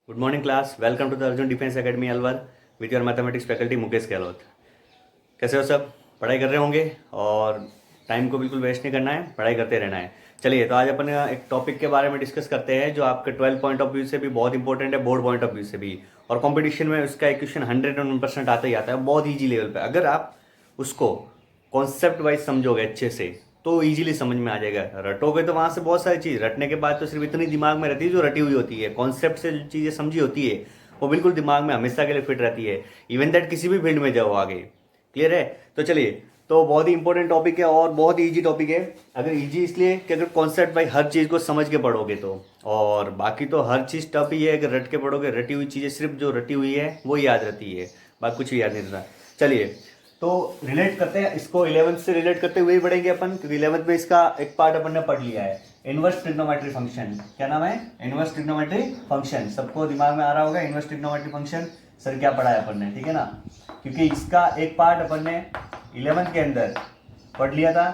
Good morning class. Welcome to the Arjun defence academy Alwar with your mathematics faculty Mukesh Gehlot. कैसे हो सब? पढ़ाई कर रहे होंगे और टाइम को बिल्कुल वेस्ट नहीं करना है, पढ़ाई करते रहना है। चलिए, तो आज अपन एक टॉपिक के बारे में डिस्कस करते हैं जो आपके 12 पॉइंट ऑफ व्यू से भी बहुत इंपॉर्टेंट है, बोर्ड पॉइंट ऑफ व्यू से भी, और कंपटीशन में उसका एक क्वेश्चन 101% आता ही आता है, बहुत ईजी लेवल पर। अगर आप उसको कॉन्सेप्ट वाइज समझोगे अच्छे से तो इजीली समझ में आ जाएगा। रटोगे तो वहां से बहुत सारी चीज रटने के बाद तो सिर्फ इतनी दिमाग में रहती है जो रटी हुई होती है। कॉन्सेप्ट से जो चीजें समझी होती है वो बिल्कुल दिमाग में हमेशा के लिए फिट रहती है, इवन दैट किसी भी फील्ड में जाओ आगे। क्लियर है? तो चलिए, तो बहुत ही इंपॉर्टेंट टॉपिक है और बहुत ही ईजी टॉपिक है। अगर ईजी इसलिए कि अगर कॉन्सेप्ट भाई हर चीज़ को समझ के पढ़ोगे तो, और बाकी तो हर चीज़ टफ ही है। अगर रट के पढ़ोगे, रटी हुई चीज़ें सिर्फ जो रटी हुई है वो याद रहती है, बाकी कुछ याद नहीं रहता। चलिए, तो रिलेट करते हैं इसको, 11th से रिलेट करते हुए ही बढ़ेंगे अपन, क्योंकि 11th में इसका एक पार्ट अपन ने पढ़ लिया है, इनवर्स ट्रिग्नोमेट्री फंक्शन। क्या नाम है? Inverse trigonometry function. सबको दिमाग में आ रहा होगा इनवर्स ट्रिग्नोमेट्री फंक्शन सर क्या पढ़ा है अपन ने, ठीक है ना? क्योंकि इसका एक पार्ट अपन ने 11th के अंदर पढ़ लिया था,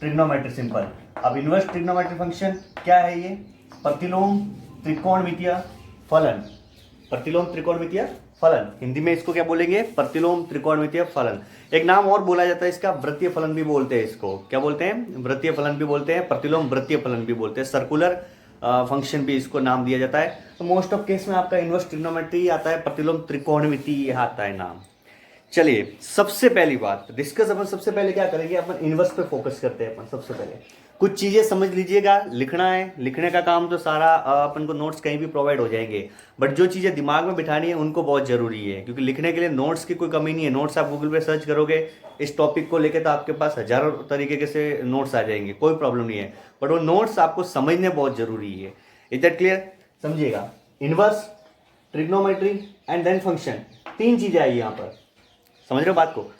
ट्रिग्नोमेट्री सिंपल। अब इनवर्स ट्रिग्नोमेट्री फंक्शन क्या है? ये प्रतिलोम त्रिकोणमितीय फलन। प्रतिलोम त्रिकोणमितीय फलन, हिंदी में इसको क्या बोलेंगे? प्रतिलोम त्रिकोणमितीय फलन। एक नाम और बोला जाता है इसका, वृत्तीय फलन भी बोलते हैं इसको। क्या बोलते हैं? वृत्तीय फलन भी बोलते हैं, प्रतिलोम वृत्तीय फलन भी बोलते हैं, सर्कुलर फंक्शन भी इसको नाम दिया जाता है। तो मोस्ट ऑफ केस में आपका इनवर्स ट्रिग्नोमेट्री आता है, प्रतिलोम त्रिकोणमिति आता है नाम। चलिए, सबसे पहली बात डिस्कस अपन सबसे पहले क्या करेंगे, अपन इनवर्स पे फोकस करते हैं। अपन सबसे पहले कुछ चीजें समझ लीजिएगा, लिखना है। लिखने का काम तो सारा अपन को नोट्स कहीं भी प्रोवाइड हो जाएंगे, बट जो चीजें दिमाग में बिठानी है उनको बहुत जरूरी है, क्योंकि लिखने के लिए नोट्स की कोई कमी नहीं है। नोट्स आप गूगल पे सर्च करोगे इस टॉपिक को लेकर तो आपके पास हजारों तरीके के से नोट्स आ जाएंगे, कोई प्रॉब्लम नहीं है, बट वो नोट्स आपको समझने बहुत जरूरी है। Is that clear? समझिएगा, inverse, trigonometry and then function, तीन चीजें आई यहाँ पर। समझ रहे हो बात को?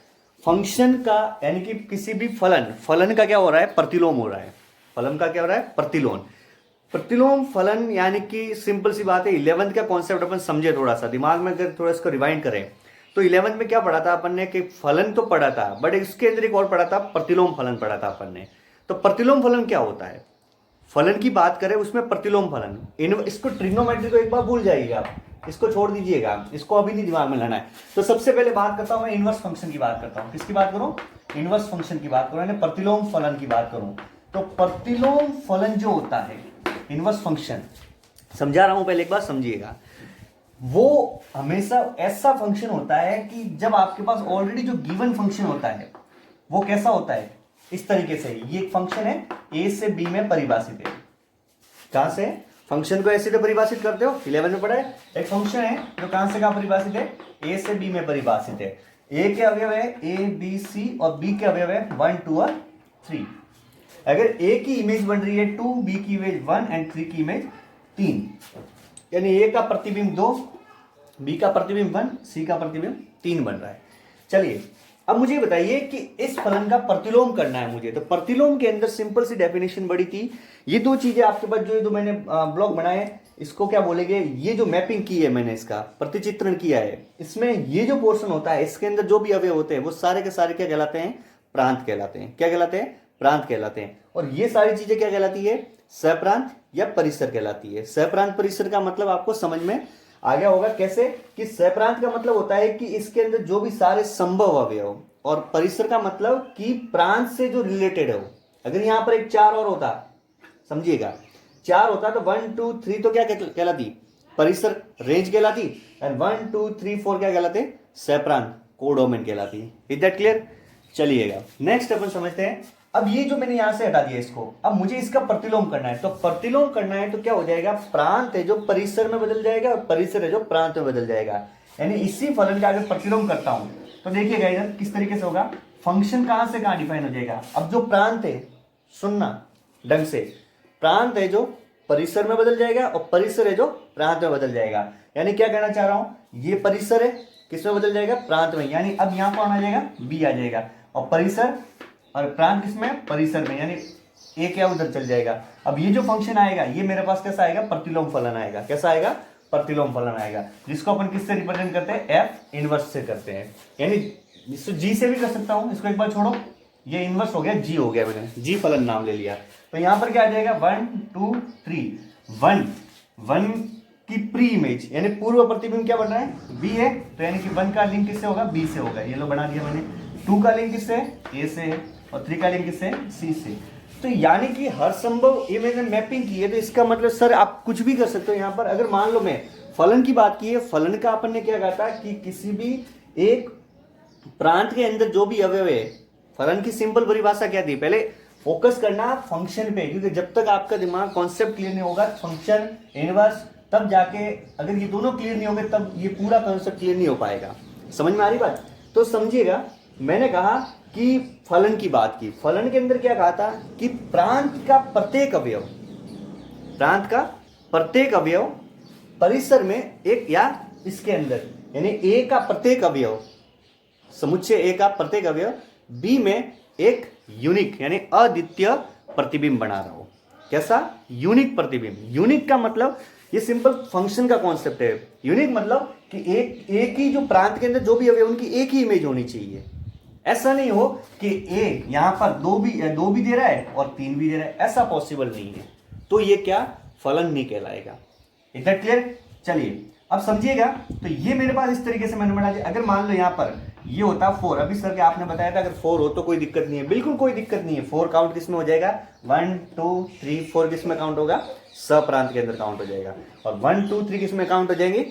फंक्शन का यानी कि किसी भी फलन का क्या हो रहा है? प्रतिलोम हो रहा है। फलन का क्या हो रहा है? प्रतिलोम। प्रतिलोम फलन यानी कि सिंपल सी बात है, 11th का कॉन्सेप्ट अपन समझे थोड़ा सा दिमाग में, अगर थोड़ा इसको रिवाइंड करें तो 11th में क्या पढ़ा था अपन ने? कि फलन तो पढ़ा था, बट इसके अंदर एक और पढ़ा था, प्रतिलोम फलन पढ़ा था अपन ने। तो प्रतिलोम फलन क्या होता है? फलन की बात करें उसमें प्रतिलोम फलन, इसको ट्रिग्नोमेट्री को एक बार भूल जाइएगा आप, इसको छोड़ दीजिएगा, इसको अभी नहीं दिमाग में लाना है। तो सबसे पहले बात करता हूं मैं इनवर्स फंक्शन की बात करता हूं। किसकी बात करूं? इनवर्स फंक्शन की बात करूं, यानी प्रतिलोम फलन की बात करूं। तो प्रतिलोम फलन जो होता है, इनवर्स फंक्शन, समझा रहा हूं, पहले एक बार समझिएगा। वो हमेशा ऐसा फंक्शन होता है कि जब आपके पास ऑलरेडी जो गिवन फंक्शन होता है वो कैसा होता है? इस तरीके से, ये एक फंक्शन है, ए से बी में परिभाषित है। कहां से? फंक्शन को ऐसे तो परिभाषित करते हो, 11 में पढ़ा है। एक फंक्शन है जो कहां से कहां परिभाषित है? ए से बी में परिभाषित है। ए के अवयव है ए बी सी और बी के अवयव है 1 2 और 3। अगर ए की इमेज बन रही है 2, बी की इमेज 1 एंड 3 की इमेज 3, यानी ए का प्रतिबिंब 2, बी का प्रतिबिंब 1, सी का प्रतिबिंब 3 बन रहा है। चलिए, अब मुझे बताइए कि इस फलन का प्रतिलोम करना है मुझे। तो प्रतिलोम के अंदर सिंपल सी डेफिनेशन बड़ी थी, ये दो चीजें आपके पास जो मैंने ब्लॉक बनाए, इसको क्या बोलेंगे? ये जो मैपिंग की है मैंने, इसका प्रतिचित्रण किया है, इसमें ये जो पोर्शन होता है इसके अंदर जो भी अवयव होते हैं वो सारे के सारे क्या कहलाते हैं? प्रांत कहलाते हैं। क्या कहलाते हैं? प्रांत कहलाते हैं। और ये सारी चीजें क्या कहलाती है? सहप्रांत या परिसर कहलाती है। सहप्रांत परिसर का मतलब आपको समझ में आ गया होगा कैसे? कि सहप्रांत का मतलब होता है कि इसके अंदर जो भी सारे संभव अवयव, और परिसर का मतलब कि प्रांत से जो रिलेटेड है। अगर यहां पर एक 4 और होता, समझिएगा, 4 होता तो 1 2 3 तो क्या कहलाती? परिसर, रेंज कहलाती। एंड 1 2 3 4 क्या कहलाते? सहप्रांत, कोडोमेन कहलाती। Is that clear? चलिएगा, नेक्स्ट अपन समझते हैं। अब ये जो मैंने यहां से हटा दिया इसको, अब मुझे इसका प्रतिलोम करना है। तो प्रतिलोम करना है तो क्या हो जाएगा? प्रांत है जो परिसर में बदल जाएगा और परिसर है जो प्रांत में बदल जाएगा। यानी इसी फलन का अगर प्रतिलोम करता हूं तो देखिएगा इधर किस तरीके से होगा। फंक्शन कहां से कहां डिफाइन हो जाएगा? अब जो प्रांत है, सुनना ढंग से, प्रांत है जो परिसर में बदल जाएगा और परिसर है जो प्रांत में बदल जाएगा। यानी क्या कहना चाह रहा हूं? ये परिसर है, किसमें बदल जाएगा? प्रांत में। यानी अब यहां कौन आ जाएगा? बी आ जाएगा, और परिसर और प्रांत किसमें? परिसर में, यानी ए क्या उधर चल जाएगा। अब ये जो फंक्शन आएगा ये मेरे पास कैसा आएगा? प्रतिलोम फलन आएगा। कैसा आएगा? प्रतिलोम फलन आएगा, जिसको अपन किससे रिप्रेजेंट करते हैं? एफ इनवर्स से करते हैं। यानी इसको जी से भी कर सकता हूं, इसको एक बार छोड़ो, ये इनवर्स हो गया, जी हो गया, मैंने जी फलन नाम ले लिया। तो यहां पर क्या आ जाएगा? 1 2 3, 1 कि प्री इमेज यानी पूर्व प्रतिबिंब क्या बन रहा है, बी है, तो यानी कि 1 का लिंक किससे होगा, बी से होगा, ये लो बना दिया मैंने। 2 का लिंक किससे, ए से है, और 3 का लिंक किससे, सी से। तो यानी कि हर संभव ये मैंने मैपिंग की है, तो इसका मतलब सर आप कुछ भी कर सकते हो यहाँ पर। अगर मान लो मैं फलन की बात की है, फलन का अपन ने क्या कहा था कि किसी भी एक प्रांत के अंदर जो भी अवयव है, फलन की सिंपल परिभाषा क्या थी, पहले फोकस करना फंक्शन पे, क्योंकि जब तक आपका दिमाग कॉन्सेप्ट क्लियर नहीं होगा, फंक्शन, इनवर्स, तब जाके अगर ये दोनों क्लियर नहीं होंगे तब ये पूरा कॉन्सेप्ट क्लियर नहीं हो पाएगा। समझ में आ रही बात? तो समझिएगा, मैंने कहा कि फलन की बात की, फलन के अंदर क्या कहा था कि प्रांत का प्रत्येक अवयव, प्रांत का प्रत्येक अवयव परिसर में एक या इसके अंदर, यानी ए का प्रत्येक अवयव, समुच्चय ए का प्रत्येक अवयव बी में एक यूनिक यानी अद्वितीय प्रतिबिंब बना रहा हो। कैसा? यूनिक प्रतिबिंब। यूनिक का मतलब ये सिंपल फंक्शन का कॉन्सेप्ट है। यूनिक मतलब कि एक ही जो प्रांत के अंदर जो भी अवयव उनकी एक ही इमेज होनी चाहिए। ऐसा नहीं हो कि ए यहां पर दो भी दे रहा है और 3 भी दे रहा है, ऐसा पॉसिबल नहीं है, तो ये क्या फलन नहीं कहलाएगा। इतना क्लियर? चलिए अब समझिएगा। तो ये मेरे पास इस तरीके से मैंने बना दिया। अगर मान लो यहां पर ये होता 4, अभी सर के आपने बताया था अगर 4 हो तो कोई दिक्कत नहीं है, बिल्कुल कोई दिक्कत नहीं है। 4 काउंट किस में हो जाएगा, 1 2 3 4 किस में काउंट होगा, सप्रांत के अंदर काउंट हो जाएगा, और 1 2 3 किस में काउंट हो जाएंगे,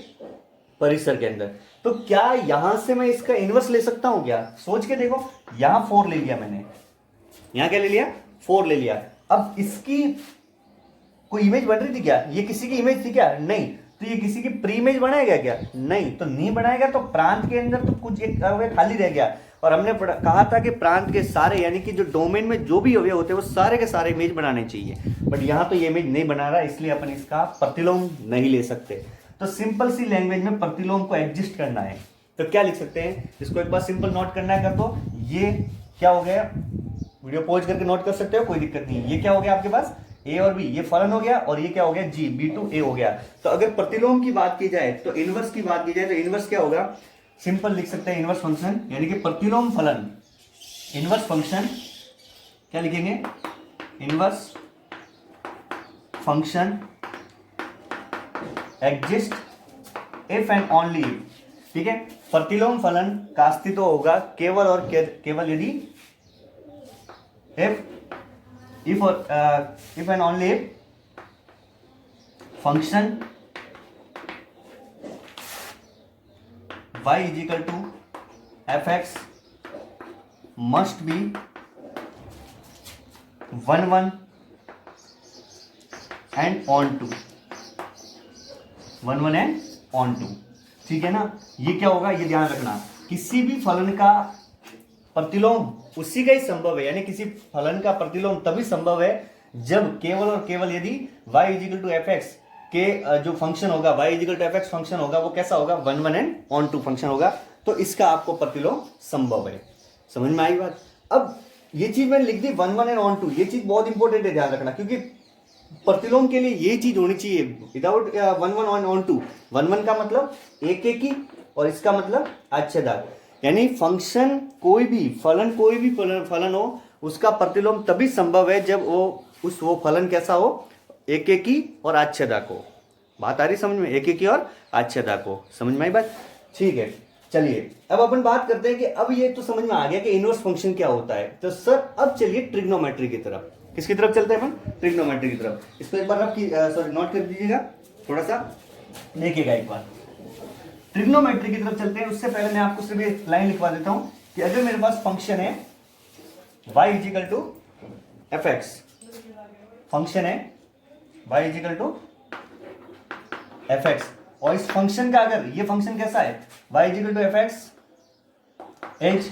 परिसर के अंदर। तो क्या यहां से मैं इसका इनवर्स ले सकता हूं क्या? सोच के देखो, यहां 4 ले लिया मैंने, यहां क्या ले लिया, 4 ले लिया। अब इसकी कोई इमेज बन रही थी क्या, ये किसी की इमेज थी क्या? नहीं। तो ये किसी की प्री इमेज बनाएगा क्या? नहीं। तो नहीं बनाएगा तो प्रांत के अंदर तो कुछ एक अवयव खाली रह गया, और हमने कहा था कि प्रांत के सारे यानी कि जो डोमेन में जो भी अवयव होते हैं वो सारे के सारे इमेज बनाने चाहिए, बट यहां तो ये इमेज नहीं बना रहा, इसलिए अपन इसका प्रतिलोम नहीं ले सकते। तो सिंपल सी लैंग्वेज में प्रतिलोम को एडजस्ट करना है, तो क्या लिख सकते हैं, इसको एक बार सिंपल नोट करना है, कर दो। ये क्या हो गया, वीडियो पॉज करके नोट कर सकते हो, कोई दिक्कत नहीं है। ये क्या हो गया आपके पास, ए और बी, ये फलन हो गया, और ये क्या हो गया, जी, B2 A हो गया। तो अगर प्रतिलोम की बात की जाए, तो इनवर्स की बात की जाए, तो इनवर्स क्या होगा, सिंपल लिख सकते हैं इनवर्स फंक्शन, यानी कि प्रतिलोम फलन, इनवर्स फंक्शन क्या लिखेंगे, inverse function exist if and only if. ठीक है, प्रतिलोम फलन का अस्तित्व होगा केवल और केवल यदि if and only if function y is equal to fx must be 1 1 and onto 1 1 and onto। ठीक है ना, ये क्या होगा, ये ध्यान रखना, किसी भी फलन का प्रतिलोम उसी का ही संभव है, यानी किसी फलन का प्रतिलोम तभी संभव है जब केवल और केवल यदि y is equal to F X के जो फंक्शन होगा, y is equal to F X function होगा, वो कैसा होगा, 1 1 एंड ऑन टू फंक्शन होगा, तो इसका आपको प्रतिलोम संभव है। समझ में आई बात? अब ये चीज मैंने लिख दी 1 1 एंड ऑन टू, ये चीज बहुत इंपॉर्टेंट है, ध्यान रखना, क्योंकि प्रतिलोम के लिए ये चीज होनी चाहिए। विदाउट 1 1 ऑन टू, 1 1 का मतलब एक एक ही, और इसका मतलब आच्छेदक, यानी फंक्शन कोई भी फलन, कोई भी फलन हो, उसका प्रतिलोम तभी संभव है जब वो फलन कैसा हो, एक एक ही और आच्छेदक हो। बात आ रही समझ में, एक एक ही और आच्छेदक हो। समझ में आई बात? ठीक है, चलिए अब अपन बात करते हैं कि अब ये तो समझ में आ गया कि इनवर्स फंक्शन क्या होता है। तो सर अब चलिए ट्रिग्नोमेट्री की तरफ, किसकी तरफ चलते हैं अपन, ट्रिग्नोमेट्री की तरफ। इसको एक बार सॉरी नोट कर दीजिएगा, थोड़ा सा देखिएगा एक बार। ट्रिग्नोमेट्री की तरफ चलते हैं, उससे पहले मैं आपको सिर्फ एक लाइन लिखवा देता हूं कि अगर मेरे पास फंक्शन है y is equal to F X, function है y is equal to F X, और इस फंक्शन का अगर ये फंक्शन कैसा है, y is equal to F X as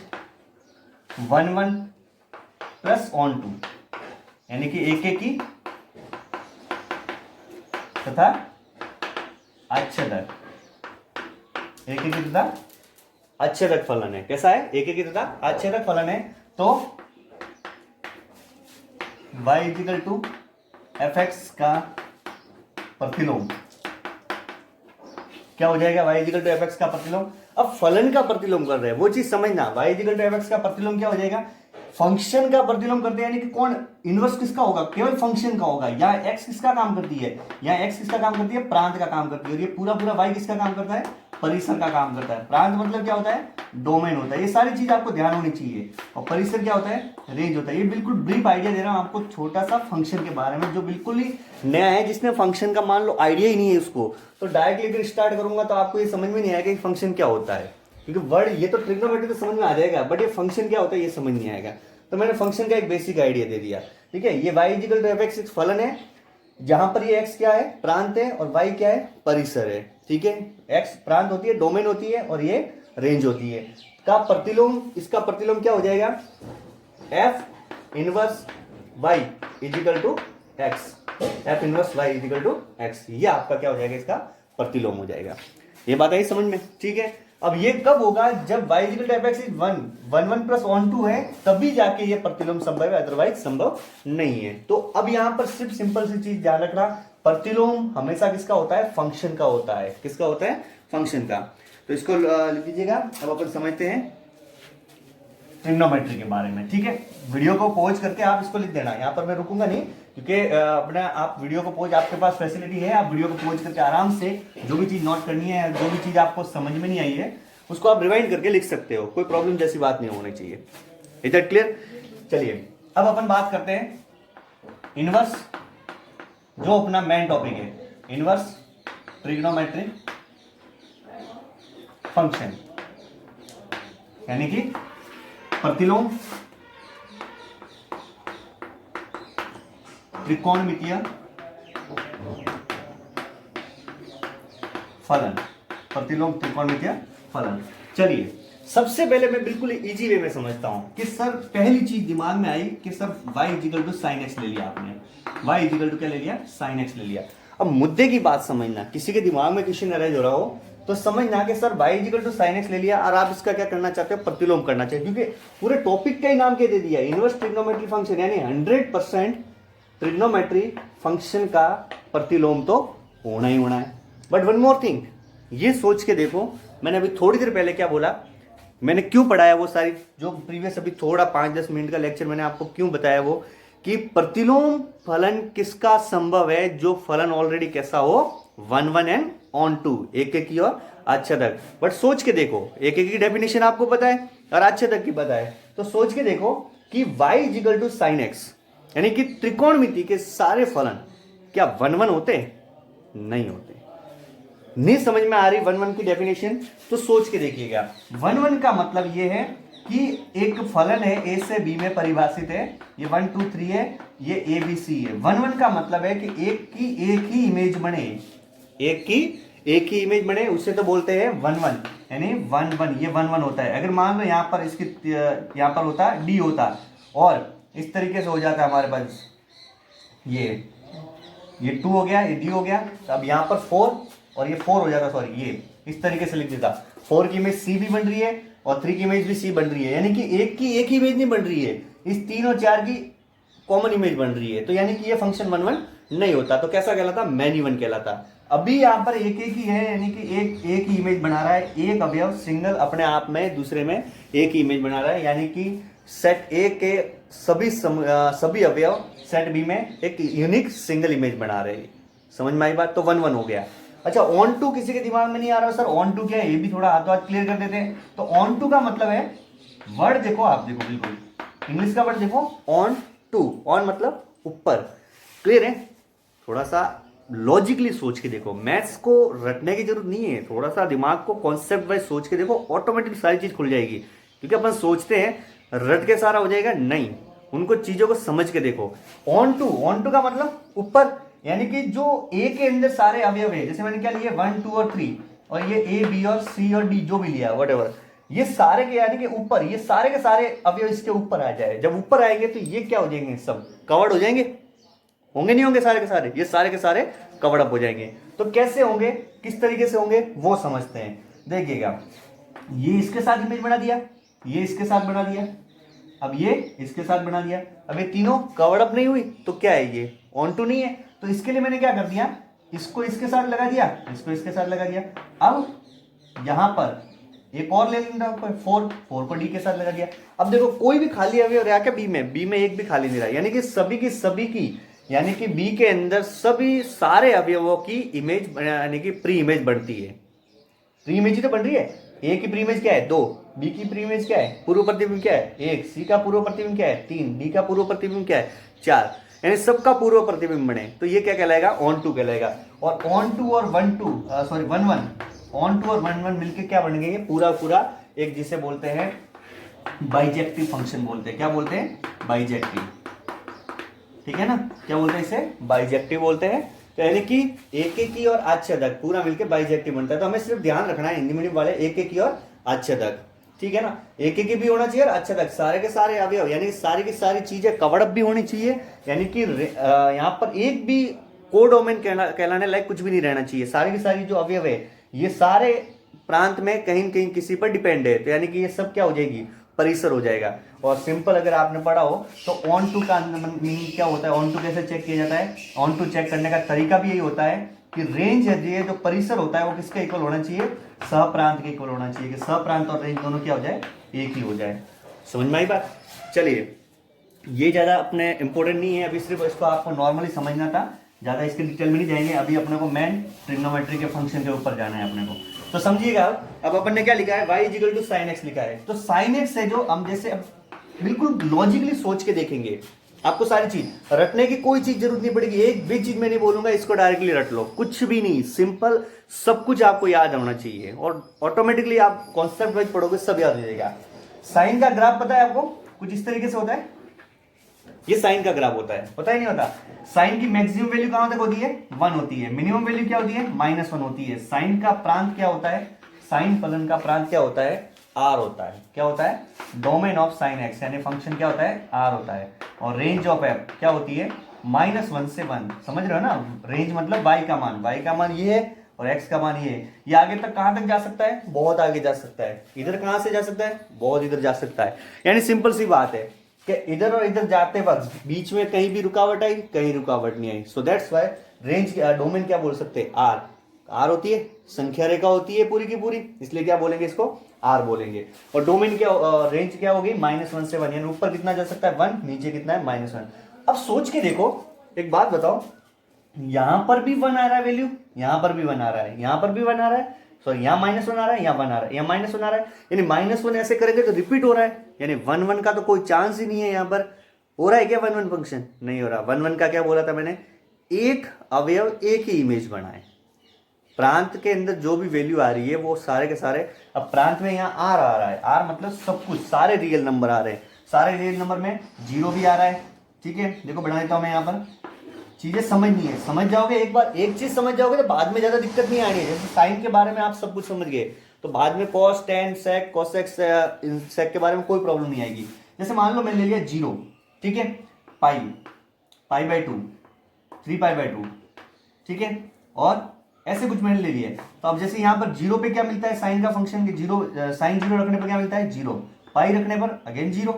1 1 plus on two, यानी कि एक एक ही तथा आच्छेदक, एक एक तथा आच्छेदक फलन है। कैसा है, एक एक तथा आच्छेदक फलन है, तो y is equal to F X का प्रतिलोम क्या हो जाएगा, y is equal to F X का प्रतिलोम। अब फलन का प्रतिलोम कर रहे हैं, वो चीज समझना, y is equal to F X का प्रतिलोम क्या हो जाएगा, फंक्शन का प्रतिलोम करते हैं, यानी कि कौन इनवर्स किसका होगा, केवल फंक्शन का होगा। या एक्स किसका काम करती है, या एक्स किसका काम करती है, प्रांत का काम करती है। और ये पूरा पूरा वाई किसका काम करता है, परिसर का काम करता है। प्रांत मतलब क्या होता है, डोमेन होता है। ये सारी चीज आपको ध्यान होनी चाहिए। और परिसर क्या होता है, रेंज होता है। ये बिल्कुल ब्रीफ आइडिया दे रहा हूं आपको छोटा सा फंक्शन के बारे में, जो बिल्कुल ही नया है, जिसने फंक्शन का मान लो आइडिया ही नहीं है उसको, तो डायरेक्टली अगर स्टार्ट करूंगा तो आपको ये समझ में नहीं आएगा कि फंक्शन क्या होता है। क्योंकि वर्ड ये तो ट्रिग्नोमेट्री तो समझ में आ जाएगा, बट ये फंक्शन क्या होता है ये समझ नहीं आएगा। तो मैंने फंक्शन का एक बेसिक आइडिया दे दिया, ठीक है। ये y इक्वल टू fx एक फलन है, जहां पर ये x क्या है, प्रांत है, और y क्या है, परिसर है, ठीक है। x प्रांत होती है, डोमेन होती है, और ये रेंज होती है। का प्रतिलोम, इसका प्रतिलोम क्या हो जाएगा, f inverse y equal to x, f inverse y equal to x, ये आपका क्या हो जाएगा, इसका प्रतिलोम हो जाएगा। ये बात आई समझ में, ठीक है। अब ये कब होगा, जब y equal to fx is 1 plus on 2 है, तभी जाके ये प्रतिलोम संभव है, अदरवाइज संभव नहीं है। तो अब यहां पर सिर्फ सिंपल सी चीज ध्यान रखना, प्रतिलोम हमेशा किसका होता है, फंक्शन का होता है। किसका होता है, फंक्शन का। तो इसको लिख लीजिएगा। अब अपन समझते हैं ट्रिग्नोमेट्री के बारे में, ठीक है। वीडियो को पॉज करके आप इसको लिख देना, यहाँ पर मैं रुकूंगा नहीं, क्योंकि अपना आप वीडियो को पॉज, आपके पास फैसिलिटी है, आप वीडियो को पॉज करके आराम से जो भी चीज नोट करनी है, जो भी चीज आपको समझ में नहीं आई है, उसको आप रिवाइंड करके लिख सकते हो। कोई प्रॉब्लम जैसी बात नहीं होनी चाहिए। Is that clear? चलिए अब अपन बात करते हैं इनवर्स, जो अपना मेन टॉपिक है, इनवर्स ट्रिग्नोमेट्रिक फंक्शन, यानी कि प्रतिलोम त्रिकोणमितीय फलन, प्रतिलोम त्रिकोणमितीय फलन। चलिए सबसे पहले मैं बिल्कुल इजी वे में समझता हूं कि सर पहली चीज दिमाग में आई कि sir y equal to sine X ले लिया आपने, y इक्वल टू क्या ले लिया, साइन एक्स ले लिया। अब मुद्दे की बात समझना, किसी के दिमाग में क्वेश्चन अरेंज हो रहा हो तो समझना कि sir y equal to sine X ले लिया और आप इसका क्या करना चाहते हो, प्रतिलोम करना चाहिए। क्योंकि पूरे टॉपिक का ही नाम क्या दे दिया, इनवर्स ट्रिग्नोमेट्री फंक्शन, यानी 100% ट्रिग्नोमेट्री फंक्शन का प्रतिलोम तो होना ही होना है। बट वन मोर थिंग, ये सोच के देखो, मैंने अभी थोड़ी देर पहले क्या बोला, मैंने क्यों पढ़ाया वो सारी जो प्रीवियस अभी थोड़ा 5-10 मिनट का लेक्चर मैंने आपको क्यों बताया, वो कि प्रतिलोम फलन किसका संभव है, जो फलन ऑलरेडी कैसा हो, 1 1 एंड ऑन 2, एक एक की और अच्छा तक। बट सोच के देखो, एक एक की डेफिनेशन आपको पता है और अच्छे तक की पता है, तो सोच के देखो कि y equal to sine X, यानी कि त्रिकोणमिति के सारे फलन क्या 1 1 होते, नहीं होते। नहीं समझ में आ रही 1 1 की डेफिनेशन, तो सोच के देखिएगा। 1 1 का मतलब ये है कि एक फलन है a से b में परिभाषित है, ये 1 2 3 है, ये a b c है। 1 1 का मतलब है कि एक ही इमेज बने, एक ही इमेज बने, उसे तो बोलते हैं 1 1, यानी 1 1, ये 1 1 होता है। अगर मान लो यहाँ पर इसकी यहाँ पर होता d होता और इस तरीके से हो जाता है हमारे पास, ये 2 हो गया, ये d हो गया, तो अब यहाँ पर 4 और ये 4 हो जाता, सॉरी ये इस तरीके से लिख देता, 4 की इमेज c भी बन रही है और 3 की इमेज भी c बन रही है, यानी कि एक ही इमेज नहीं बन रही है, इस 3 और 4 की कॉमन इमेज बन रही है। तो यानी कि ये फंक्शन 1 1 नहीं होता, तो कैसा कहलाता, मैनी वन कहलाता। अभी यहाँ पर एक ही है, यानी कि एक ही इमेज बना रहा है, एक अवयव सिंगल अपने आप में दूसरे में एक ही इमेज बना रहा है, यानी कि सेट ए के सभी अवयव सेट बी में एक यूनिक सिंगल इमेज बना रहे हैं। समझ में आई बात? तो 1 1 हो गया। अच्छा ऑन टू किसी के दिमाग में नहीं आ रहा सर ऑन टू क्या है, ये भी थोड़ा हाथों हाथ क्लियर कर देते हैं। तो ऑन टू का मतलब है, वर्ड देखो आप, देखो बिल्कुल इंग्लिश का वर्ड देखो, ऑन टू, ऑन मतलब ऊपर, क्लियर है? थोड़ा सा लॉजिकली सोच के देखो, मैथ्स को रटने की जरूरत नहीं है, थोड़ा सा दिमाग को कॉन्सेप्ट वाइज सोच के देखो, ऑटोमेटिक सारी चीज खुल जाएगी। क्योंकि अपन सोचते हैं रट के सारा हो जाएगा, नहीं, उनको चीजों को समझ के देखो। ऑन टू का मतलब ऊपर, यानी कि जो ए के अंदर सारे अवयव है, जैसे मैंने क्या लिया 1 2 और 3, और ये ए बी और सी और डी जो भी लिया व्हाटएवर, ये सारे के यानी कि ऊपर, ये सारे के सारे अवयव इसके ऊपर आ जाए। जब ऊपर आएंगे तो ये क्या हो जाएंगे, सब कवर्ड हो जाएंगे, होंगे नहीं होंगे सारे के सारे, ये सारे के सारे कवर्ड अप हो जाएंगे। तो कैसे होंगे, किस तरीके से होंगे वो समझते हैं। देखिएगा, ये इसके साथ इमेज बना दिया, ये इसके साथ बना दिया, अब ये इसके साथ बना दिया, अब ये तीनों कवर्ड अप नहीं हुई, तो क्या है, ये ऑन टू नहीं है। तो इसके लिए मैंने क्या कर दिया, इसको इसके साथ लगा दिया, इसको इसके साथ लगा दिया। अब यहां पर एक और ले लेना आपको, 4 को डी के साथ लगा दिया। अब देखो कोई भी खाली अवयव रहा क्या बी में एक भी खाली नहीं रहा, यानी कि सभी की यानी कि बी के अंदर सभी सारे अवयवों की इमेज यानी कि प्री इमेज बनती है। प्री इमेज ही तो बन रही है। ए की प्री इमेज क्या है 2, बी की प्री इमेज क्या है, पूर्व प्रतिबिंब क्या है 1, सी का पूर्व प्रतिबिंब क्या है 3, डी का पूर्व प्रतिबिंब क्या है 4, यानी सबका पूर्व प्रतिबिंब बने तो ये क्या कहलाएगा ऑन टू कहलाएगा। और ऑन टू और 1 1 मिलके क्या बन गए पूरा एक जिसे बोलते हैं बाइजेक्टिव फंक्शन बोलते हैं। क्या बोलते हैं बाइजेक्टिव, ठीक है ना, क्या बोलते हैं इसे बाइजेक्टिव बोलते हैं। तो यानी कि एकेकी और आच्छेदक पूरा मिलकर बाइजेक्टिव बनता है। तो हमें सिर्फ ध्यान रखना है हिंदी मीडियम वाले एकेकी और आच्छेदक, ठीक है ना, एकेकी भी होना चाहिए और आच्छेदक सारे के सारे अवयव यानी सारी की सारी चीजें कवर्ड अप भी होनी चाहिए, यानी कि यहाँ पर एक भी कोडोमेन कहलाने लायक कुछ भी नहीं रहना चाहिए। सारी की सारी जो अवयव है ये सारे प्रांत में कहीं न कहीं किसी पर डिपेंड है, तो यानी कि ये सब क्या हो जाएगी परिसर हो जाएगा। और सिंपल अगर आपने पढ़ा हो तो ऑन टू का मीनिंग क्या होता है, ऑन टू कैसे चेक किया जाता है, ऑन टू चेक करने का तरीका भी यही होता है कि रेंज है जो परिसर होता है वो किसके इक्वल होना चाहिए, सहप्रांत के इक्वल होना चाहिए, कि सहप्रांत और रेंज दोनों क्या हो जाए एक ही हो जाए। समझ में आई बात। चलिए ये ज़्यादा अपने इंपॉर्टेंट नहीं है, अभी सिर्फ इसको आपको नॉर्मली समझना था, ज़्यादा इसके डिटेल में नहीं जाएंगे। अभी अपने को मेन ट्रिग्नोमेट्री के फंक्शन के ऊपर जाना है अपने को। तो समझिएगा अब अपन ने क्या लिखा है y equal to sine X लिखा है। तो साइन एक्स है जो हम जैसे अब बिल्कुल लॉजिकली सोच के देखेंगे, आपको सारी चीज रटने की कोई चीज जरूरत नहीं पड़ेगी। एक भी चीज मैं नहीं बोलूंगा इसको डायरेक्टली रट लो, कुछ भी नहीं, सिंपल सब कुछ आपको याद होना चाहिए और ऑटोमेटिकली आप कॉन्सेप्ट वाइज पढ़ोगे सब याद हो जाएगा। साइन का ग्राफ पता है आपको, कुछ इस तरीके से होता है, ये साइन का ग्राफ होता है, पता ही नहीं होता। साइन की मैक्सिमम वैल्यू कहां तक होती है 1 होती है, मिनिमम वैल्यू क्या होती है -1 होती है। साइन का प्रांत क्या होता है, साइन फलन का प्रांत क्या होता है r होता है। क्या होता है डोमेन ऑफ साइन एक्स यानी फंक्शन क्या होता है r होता है। और रेंज ऑफ f क्या होती है -1 से 1, समझ रहे हो ना, रेंज मतलब y का मान ये है और x का मान ये है। ये आगे तक कहां तक जा सकता है, बहुत आगे जा सकता है। इधर कहां से जा सकता है, बहुत इधर जा सकता है। यानी सिंपल सी बात है कि इधर और इधर जाते वक्त बीच में कहीं भी रुकावट आई, कहीं रुकावट नहीं आई। So that's why range domain क्या बोल सकते हैं आर होती है, संख्या रेखा होती है पूरी की पूरी, इसलिए क्या बोलेंगे इसको आर बोलेंगे। और डोमेन क्या रेंज क्या होगी -1 से 1, यानी ऊपर कितना जा सकता है 1, नीचे कितना है -1। अब सोच के देखो, एक बात बताओ, यहां पर भी 1 आ रहा है वैल्यू, यहां पर भी 1 आ रहा है, यहां पर भी 1 आ रहा है, सॉरी यहाँ -1 आ रहा है, यहाँ 1 आ रहा है, यहाँ -1 आ रहा है, यानी -1 ऐसे करेंगे तो रिपीट हो रहा है, यानी 1 का तो कोई चांस ही नहीं है। यहाँ पर हो रहा है क्या 1 फंक्शन, नहीं हो रहा। 1 का क्या बोला था मैंने, एक अवयव एक ही इमेज बनाए, प्रांत के अंदर जो भी वैल्यू आ रही है वो सारे के सारे, अब प्रांत में यहाँ आर आ रहा है, आर मतलब सब कुछ सारे रियल नंबर आ रहे हैं, सारे रियल नंबर में 0 भी आ रहा है, ठीक है। देखो बना देता हूं मैं यहाँ पर, चीजें समझनी है, समझ जाओगे एक बार, एक चीज समझ जाओगे तो बाद में ज्यादा दिक्कत नहीं आनी है। जैसे साइन के बारे में आप सब कुछ समझ गए तो बाद में cos tan sec cosec sec के बारे में कोई प्रॉब्लम नहीं आएगी। जैसे मान लो मैंने ले लिया 0, ठीक है, पाई/2, 3π/2, ठीक है, और ऐसे कुछ मैंने ले लिया। तो अब जैसे यहाँ पर 0 पे क्या मिलता है साइन का फंक्शन, 0 साइन 0 रखने पर क्या मिलता है 0, पाई रखने पर अगेन 0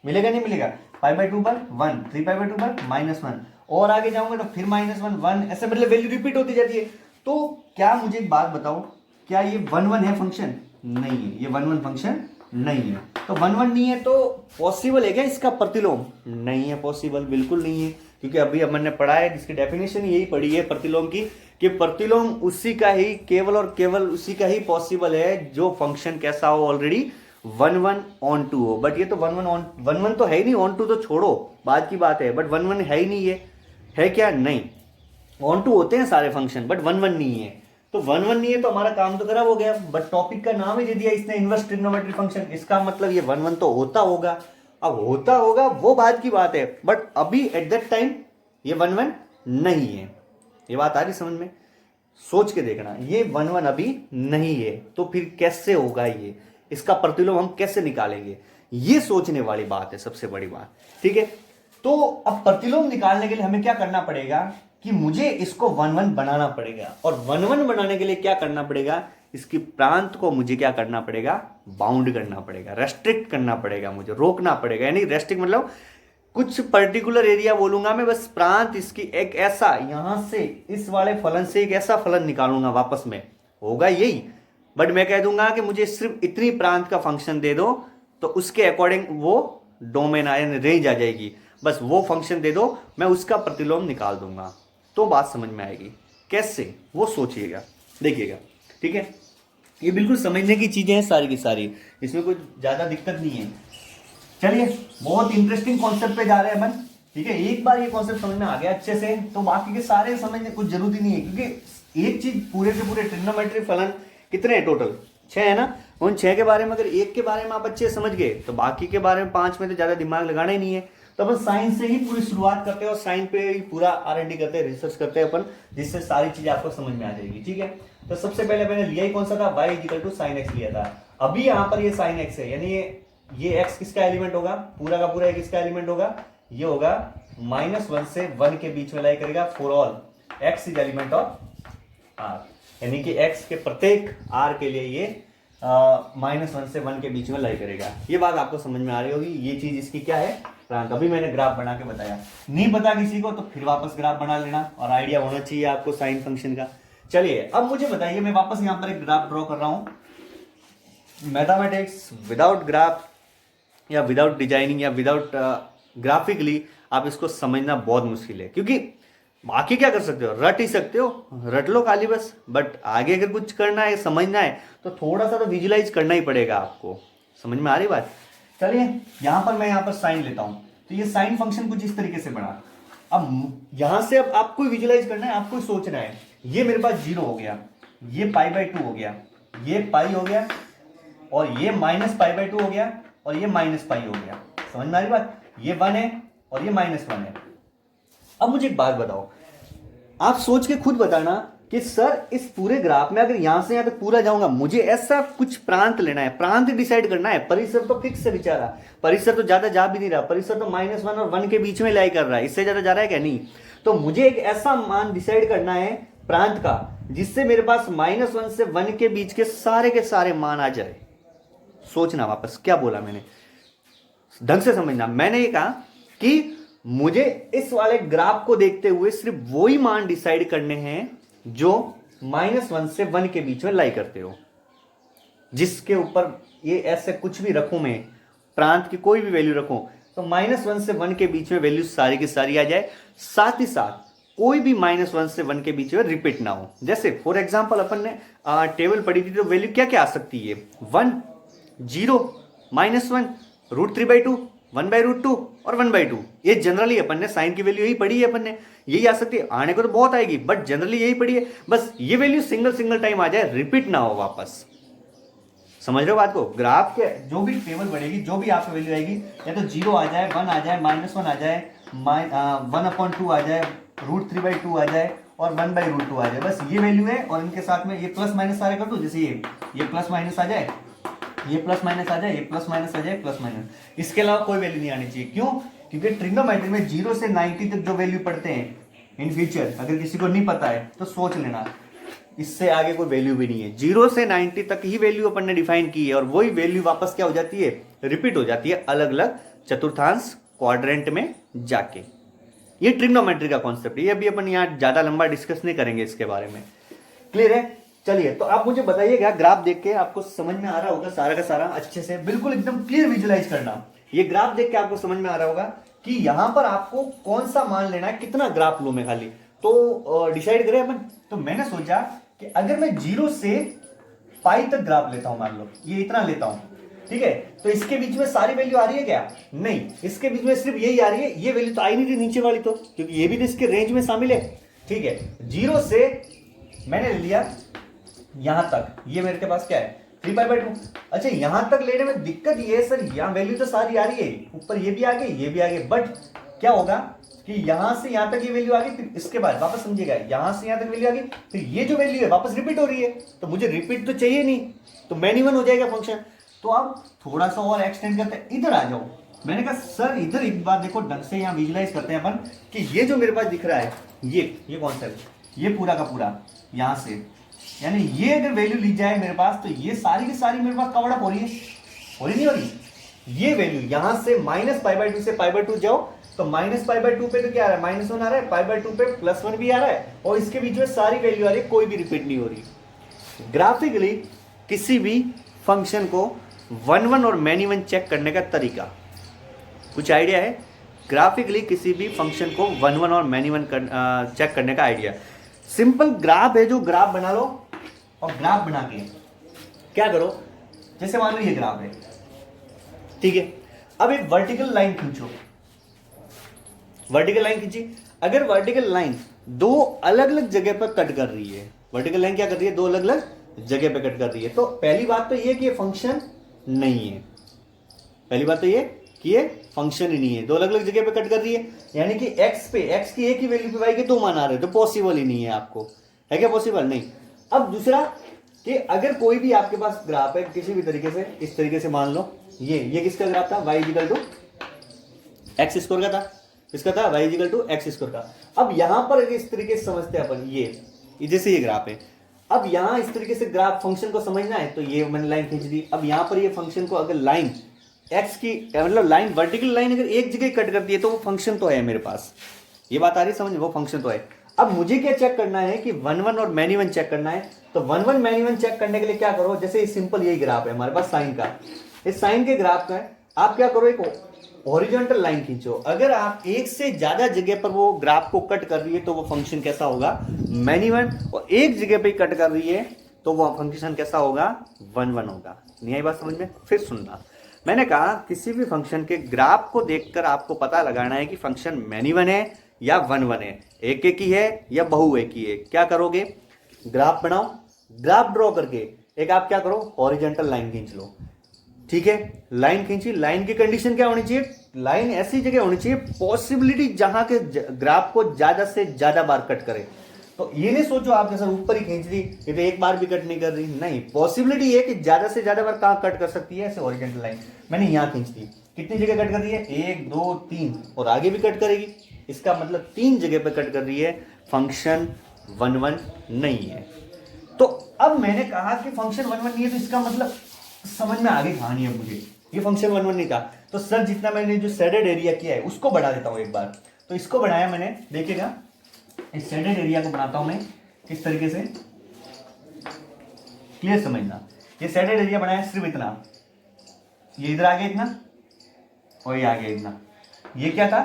मिलेगा, नहीं मिलेगा, π/2 पर 1, 3π/2 पर -1, और आगे जाऊंगा तो फिर -1 ऐसे मतलब वैल्यू रिपीट होती जाती है। तो क्या मुझे एक बात बताओ, क्या ये 1 है फंक्शन, नहीं है, ये 1 फंक्शन नहीं है। तो 1 नहीं है तो पॉसिबल है क्या इसका प्रतिलोम, नहीं है पॉसिबल, बिल्कुल नहीं है, क्योंकि अभी अपन ने पढ़ा है जिसकी डेफिनेशन यही पढ़ी है प्रतिलोम की, कि प्रतिलोम उसी का ही केवल और केवल उसी का ही पॉसिबल है जो फंक्शन कैसा हो ऑलरेडी 1 ऑन टू हो। बट ये तो 1 तो है ही नहीं, ऑन टू तो छोड़ो बाद की बात है, बट 1 है ही नहीं, ये है क्या, नहीं, ऑन टू होते हैं सारे फंक्शन बट 1 नहीं है। तो 1 नहीं है तो हमारा काम तो खराब हो गया। बट टॉपिक का नाम ही दे दिया इसने इनवर्स ट्रिग्नोमेट्री फंक्शन, इसका मतलब ये 1 तो होता होगा। अब होता होगा वो बात की बात है, बट अभी एट दैट टाइम ये 1 नहीं है। ये बात आ रही समझ में, सोच के देखना, ये 1 अभी नहीं है तो फिर कैसे होगा ये, इसका प्रतिलोम हम कैसे निकालेंगे, ये सोचने वाली बात है सबसे बड़ी बात, ठीक है। तो अब प्रतिलोम निकालने के लिए हमें क्या करना पड़ेगा कि मुझे इसको 1 बनाना पड़ेगा, और 1 बनाने के लिए क्या करना पड़ेगा, इसकी प्रांत को मुझे क्या करना पड़ेगा, बाउंड करना पड़ेगा, रेस्ट्रिक्ट करना पड़ेगा, मुझे रोकना पड़ेगा। यानी रेस्ट्रिक्ट मतलब कुछ पर्टिकुलर एरिया बोलूंगा मैं, बस प्रांत इसकी एक ऐसा, यहां से इस वाले फलन से एक ऐसा फलन निकालूंगा वापस में, होगा यही। बट मैं कह दूंगा कि मुझे सिर्फ इतनी प्रांत का फंक्शन दे दो, तो उसके अकॉर्डिंग वो डोमेन रेंज आ जाएगी। बस वो फंक्शन दे दो, मैं उसका प्रतिलोम निकाल दूंगा, तो बात समझ में आएगी। कैसे, वो सोचिएगा, देखिएगा, ठीक है। ये बिल्कुल समझने की चीजें हैं सारी की सारी, इसमें कोई ज्यादा दिक्कत नहीं है। चलिए, बहुत इंटरेस्टिंग कॉन्सेप्ट पे जा रहे हैं अपन, ठीक है। एक बार ये कॉन्सेप्ट समझ में आ गया अच्छे से, तो बाकी के सारे समझने कुछ जरूरत ही नहीं है, क्योंकि एक चीज पूरे के पूरे ट्रिग्नोमेट्री फलन कितने हैं टोटल, 6 है ना। उन 6 के बारे में अगर एक के बारे में आप अच्छे समझ गए, तो बाकी के बारे में 5 में तो ज्यादा दिमाग लगाना ही नहीं है। तो अपन साइंस से ही पूरी शुरुआत करते हैं और साइंस पे ही पूरा R&D करते हैं, रिसर्च करते हैं अपन, जिससे सारी चीजें आपको समझ में आ जाएगी, ठीक है। तो सबसे पहले मैंने लिया ही कौन सा था, y = sin x लिया था। अभी यहाँ पर ये sin x है, यानी ये x किसका एलिमेंट होगा, पूरा का पूरा किसका एलिमेंट होगा, ये होगा -1 से 1 के बीच में लाई करेगा for all x is element of r, यानी कि x के प्रत्येक r के लिए ये -1 से 1 के बीच में लाई करेगा। ये बात आपको समझ में आ रही होगी। ये चीज इसकी क्या है, प्रांत। अभी मैंने ग्राफ बना के बताया, नहीं पता किसी को तो फिर वापस ग्राफ बना लेना, और आइडिया होना चाहिए आपको साइन फंक्शन का। चलिए अब मुझे बताइए, मैं वापस यहाँ पर एक ग्राफ ड्रॉ कर रहा हूं। मैथमेटिक्स विदाउट ग्राफ या विदाउट डिजाइनिंग या विदाउट ग्राफिकली आप इसको समझना बहुत मुश्किल है, क्योंकि बाकी क्या कर सकते हो, रट ही सकते हो, रट लो खाली बस। बट आगे अगर कुछ करना है, समझना है, तो थोड़ा सा तो विजुलाइज करना ही पड़ेगा आपको। समझ में आ रही बात। चलिए यहां पर मैं यहाँ पर साइन लेता हूं, तो ये साइन फंक्शन कुछ इस तरीके से बना। अब यहां से अब आपको विजुलाइज करना है, आपको सोचना है, ये मेरे पास 0 हो गया, ये π/2 हो गया, ये पाई हो गया, और ये -π/2 हो गया, और ये -π हो गया। समझ में आ रही बात। ये 1 है और ये -1 है। अब मुझे एक बात बताओ, आप सोच के खुद बताना कि सर इस पूरे ग्राफ में अगर यहां से यहां तक पूरा जाऊंगा, मुझे ऐसा कुछ प्रांत लेना है, प्रांत डिसाइड करना है। परिसर तो फिक्स है बेचारा, परिसर तो ज्यादा जा भी नहीं रहा, परिसर तो -1 और 1 के बीच में लाई कर रहा है, इससे ज्यादा जा रहा है क्या, नहीं। तो मुझे एक ऐसा मान डिसाइड करना है प्रांत का, जिससे मेरे पास -1 से 1 के बीच के सारे मान आ जाए। सोचना वापस क्या बोला मैंने, ढंग से समझना। मैंने ये कहा कि मुझे इस वाले ग्राफ को देखते हुए सिर्फ वही मान डिसाइड करने हैं जो -1 से 1 के बीच में लाई करते हो, जिसके ऊपर ये ऐसे कुछ भी रखूं मैं, प्रांत की कोई भी वैल्यू रखूं, तो -1 से 1 के बीच में वैल्यू सारी की सारी आ जाए। साथ ही साथ कोई भी -1 से 1 के बीच में रिपीट ना हो। जैसे फॉर एग्जांपल अपन ने टेबल पढ़ी थी, तो वैल्यू क्या क्या आ सकती है, 1, 0, -1, √3/2, 1/√2 और 1/2। ये जनरली अपन ने साइन की वैल्यू यही पढ़ी है, अपन ने यही आ सकती है, आने को तो बहुत आएगी, बट जनरली यही पढ़ी है। बस ये वैल्यू सिंगल टाइम आ जाए, रिपीट ना हो वापस। समझ रहे हो बात को। ग्राफ के जो भी टेबल बढ़ेगी, जो भी आपकी वैल्यू आएगी, या तो 0 आ जाए, 1 आ जाए, -1 आ जाए, 1/2 आ जाए, √3/2 आ जाए, और 1/√2 आ जाए। बस ये वैल्यू है, और इनके साथ में ये प्लस माइनस सारे कर दो। जैसे ये प्लस माइनस आ जाए, ये प्लस माइनस आ जाए, ये प्लस माइनस आ जाए, प्लस माइनस। इसके अलावा कोई वैल्यू नहीं आनी चाहिए। क्यों? क्योंकि ट्रिग्नोमेट्री में 0 से 90 तक जो वैल्यू पढ़ते हैं इन फ्यूचर, अगर किसी को नहीं पता है तो सोच लेना, इससे आगे कोई वैल्यू भी नहीं है। 0 से 90 तक ही वैल्यू अपन ने डिफाइन की है, और वही वैल्यू वापस क्या हो जाती है, रिपीट हो जाती है अलग अलग चतुर्थांश क्वाड्रेंट में जाके। ये ट्रिग्नोमेट्री का कॉन्सेप्ट है। ये अभी अपन यहाँ ज्यादा लंबा डिस्कस नहीं करेंगे इसके बारे में। क्लियर है। चलिए, तो आप मुझे बताइएगा, ग्राफ देख के आपको समझ में आ रहा होगा सारा का सारा अच्छे से, बिल्कुल एकदम क्लियर विजुलाइज करना। ये ग्राफ देख के आपको समझ में आ रहा होगा कि यहां पर आपको कौन सा मान लेना है, कितना ग्राफ लूं मैं खाली, तो डिसाइड करें अपन। तो मैंने सोचा कि अगर मैं 0 से पाई तक ग्राफ लेता हूं, मान लो ये इतना लेता हूं, ठीक है, तो इसके बीच में सारी वैल्यू आ रही है क्या, नहीं, इसके बीच में सिर्फ यही आ रही है। ये वैल्यू तो आई नहीं थी नीचे वाली, तो क्योंकि ये भी तो इसके रेंज में शामिल है, ठीक है। 0 से मैंने लिया यहां तक, ये मेरे के पास क्या है, 3π/2। अच्छा, यहां तक लेने में दिक्कत ये है सर, यहां वैल्यू तो सारी आ रही है, ऊपर ये भी आ गई, ये भी आ गई, बट क्या होगा कि यहां से यहां तक ये वैल्यू आ गई, फिर इसके बाद वापस समझिएगा, यहां से यहां तक वैल्यू आ गई, फिर ये जो वैल्यू है वापस रिपीट हो रही है, तो मुझे रिपीट तो चाहिए नहीं, तो मैन हो जाएगा फंक्शन। तो अब थोड़ा सा और एक्सटेंड करते हैं, इधर आ जाओ। मैंने कहा सर इधर एक बात देखो, ढंग से यहाँ विजुलाइज करते हैं अपन कि ये जो मेरे पास दिख रहा है, ये कौन सा है, ये पूरा का पूरा यहां से, यानी ये अगर वैल्यू ली जाए मेरे पास, तो ये सारी की सारी मेरे पास कवर अप हो रही है, हो रही नहीं हो रही। ये वैल्यू यहां से -π/2 से π/2 जाओ, तो -π/2 पे तो क्या आ रहा है, -1 आ रहा है, π/2 पे +1 भी आ रहा है, और इसके बीच में सारी वैल्यू आ रही है, कोई भी रिपीट नहीं हो रही। ग्राफिकली किसी भी फंक्शन को वन वन और मैनी वन चेक करने का तरीका, कुछ आइडिया है? ग्राफिकली किसी भी फंक्शन को वन वन और मैनी वन चेक करने का आइडिया सिंपल ग्राफ है, जो ग्राफ बना लो और ग्राफ बना के क्या करो, जैसे मान लो ये ग्राफ है, ठीक है। अब एक वर्टिकल लाइन खींचो, वर्टिकल लाइन खींची। अगर वर्टिकल लाइन दो अलग अलग जगह पर कट कर रही है, वर्टिकल लाइन क्या कर रही है, दो अलग अलग जगह पर कट कर रही है, तो पहली बात तो ये कि ये फंक्शन नहीं है। पहली बात तो ये कि ये फंक्शन ही नहीं है, दो अलग अलग जगह पे कट कर रही है, यानी कि x पे x की एक ही वैल्यू पे y के दो मान आ रहे हैं, तो पॉसिबल ही नहीं है। आपको है क्या पॉसिबल? नहीं। अब दूसरा कि अगर कोई भी आपके पास ग्राफ है किसी भी तरीके से, इस तरीके से मान लो ये किसका ग्राफ था, y equal to X square का था, किसका था, y equal to X square का। अब यहां पर इस तरीके से समझते हैं अपन, ये जैसे ये ग्राफ है, अब यहां इस तरीके से ग्राफ फंक्शन को समझना है, तो ये मैंने लाइन खींच दी। अब यहां पर ये फंक्शन को अगर लाइन एक्स की मतलब लाइन वर्टिकल लाइन अगर एक जगह कट करती है तो वो फंक्शन तो है मेरे पास, ये बात आ रही समझ, वो फंक्शन तो है। अब मुझे क्या चेक करना है कि वन वन और मैनी वन चेक करना है, तो one one many one check करने के लिए क्या करो, जैसे सिंपल यही ग्राफ है हमारे पास साइन का, इस साइन के ग्राफ का है, आप क्या करो, एक हॉरिजॉन्टल लाइन खींचो। अगर आप एक से ज्यादा जगह पर वो ग्राफ को कट कर रही है तो वो फंक्शन कैसा होगा, मैनी वन, और एक जगह पे कट कर रही है तो वो फंक्शन कैसा होगा, वन वन होगा। नहीं आई बात समझ में? फिर सुनना, मैंने कहा किसी भी फंक्शन के ग्राफ को देखकर आपको पता लगाना है कि फंक्शन मैनी वन है या वन वन है, एक एक ही है या बहु एक ही है। क्या करोगे, ग्राफ बनाओ, ग्राफ ड्रॉ करके एक आप क्या करो, हॉरिजॉन्टल लाइन खींच लो, ठीक है। लाइन खींची, लाइन की कंडीशन क्या होनी चाहिए, लाइन ऐसी जगह होनी चाहिए पॉसिबिलिटी जहां के ग्राफ को ज्यादा से ज्यादा बार कट करे। तो ये नहीं सोचो आपने सर ऊपर ही खींच दी, ये तो एक बार भी कट नहीं कर रही, नहीं, पॉसिबिलिटी है कि ज्यादा से ज्यादा बार कहां कट कर सकती है, ऐसे हॉरिजॉन्टल लाइन मैंने यहां खींच दी, कितनी जगह कट कर रही है, 1 2 3, और आगे भी कट करेगी, इसका मतलब 3 जगह पे कट कर रही है, फंक्शन वन वन नहीं है। तो अब मैंने कहा कि फंक्शन वन वन नहीं है, तो इसका मतलब समझ में आ गई कहानी है मुझे, ये फंक्शन वन वन नहीं था। तो सर जितना मैंने जो शेडेड एरिया किया है उसको बढ़ा देता हूं एक बार, तो इसको बढ़ाया मैंने, देखिएगा इस शेडेड एरिया को बनाता हूं मैं किस तरीके से, क्लियर समझना। ये शेडेड एरिया बनाया सिर्फ इतना, ये इधर आ गया इतना और ये आ गया इतना, ये क्या था,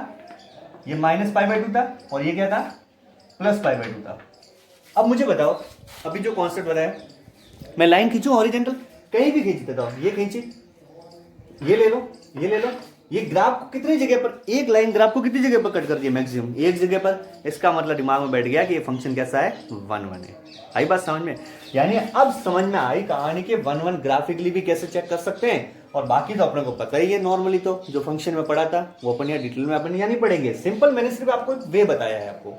ये -π/2 था और ये क्या था, +π/2 था। अब मुझे बताओ, अभी जो कॉन्सेप्ट बताया, मैं लाइन खींचू हॉरिजॉन्टल, कहीं भी खींच देता हूं, ये खींची, ये ले लो, ये ले लो, ये ग्राफ को कितनी जगह पर, एक लाइन ग्राफ को कितनी जगह पर कट करती है, मैक्सिमम एक जगह पर। इसका मतलब दिमाग में बैठ गया कि ये फंक्शन कैसा है, वन वन है। आई बात समझ में? यानी अब समझ में आई कहानी कि वन वन ग्राफिकली भी कैसे चेक कर सकते हैं, और बाकी तो अपने को पता ही है नॉर्मली, तो जो फंक्शन में पढ़ा था वो अपन यहाँ डिटेल में अपन यहाँ नहीं पढ़ेंगे, सिंपल मैंने सिर्फ आपको एक वे बताया है आपको,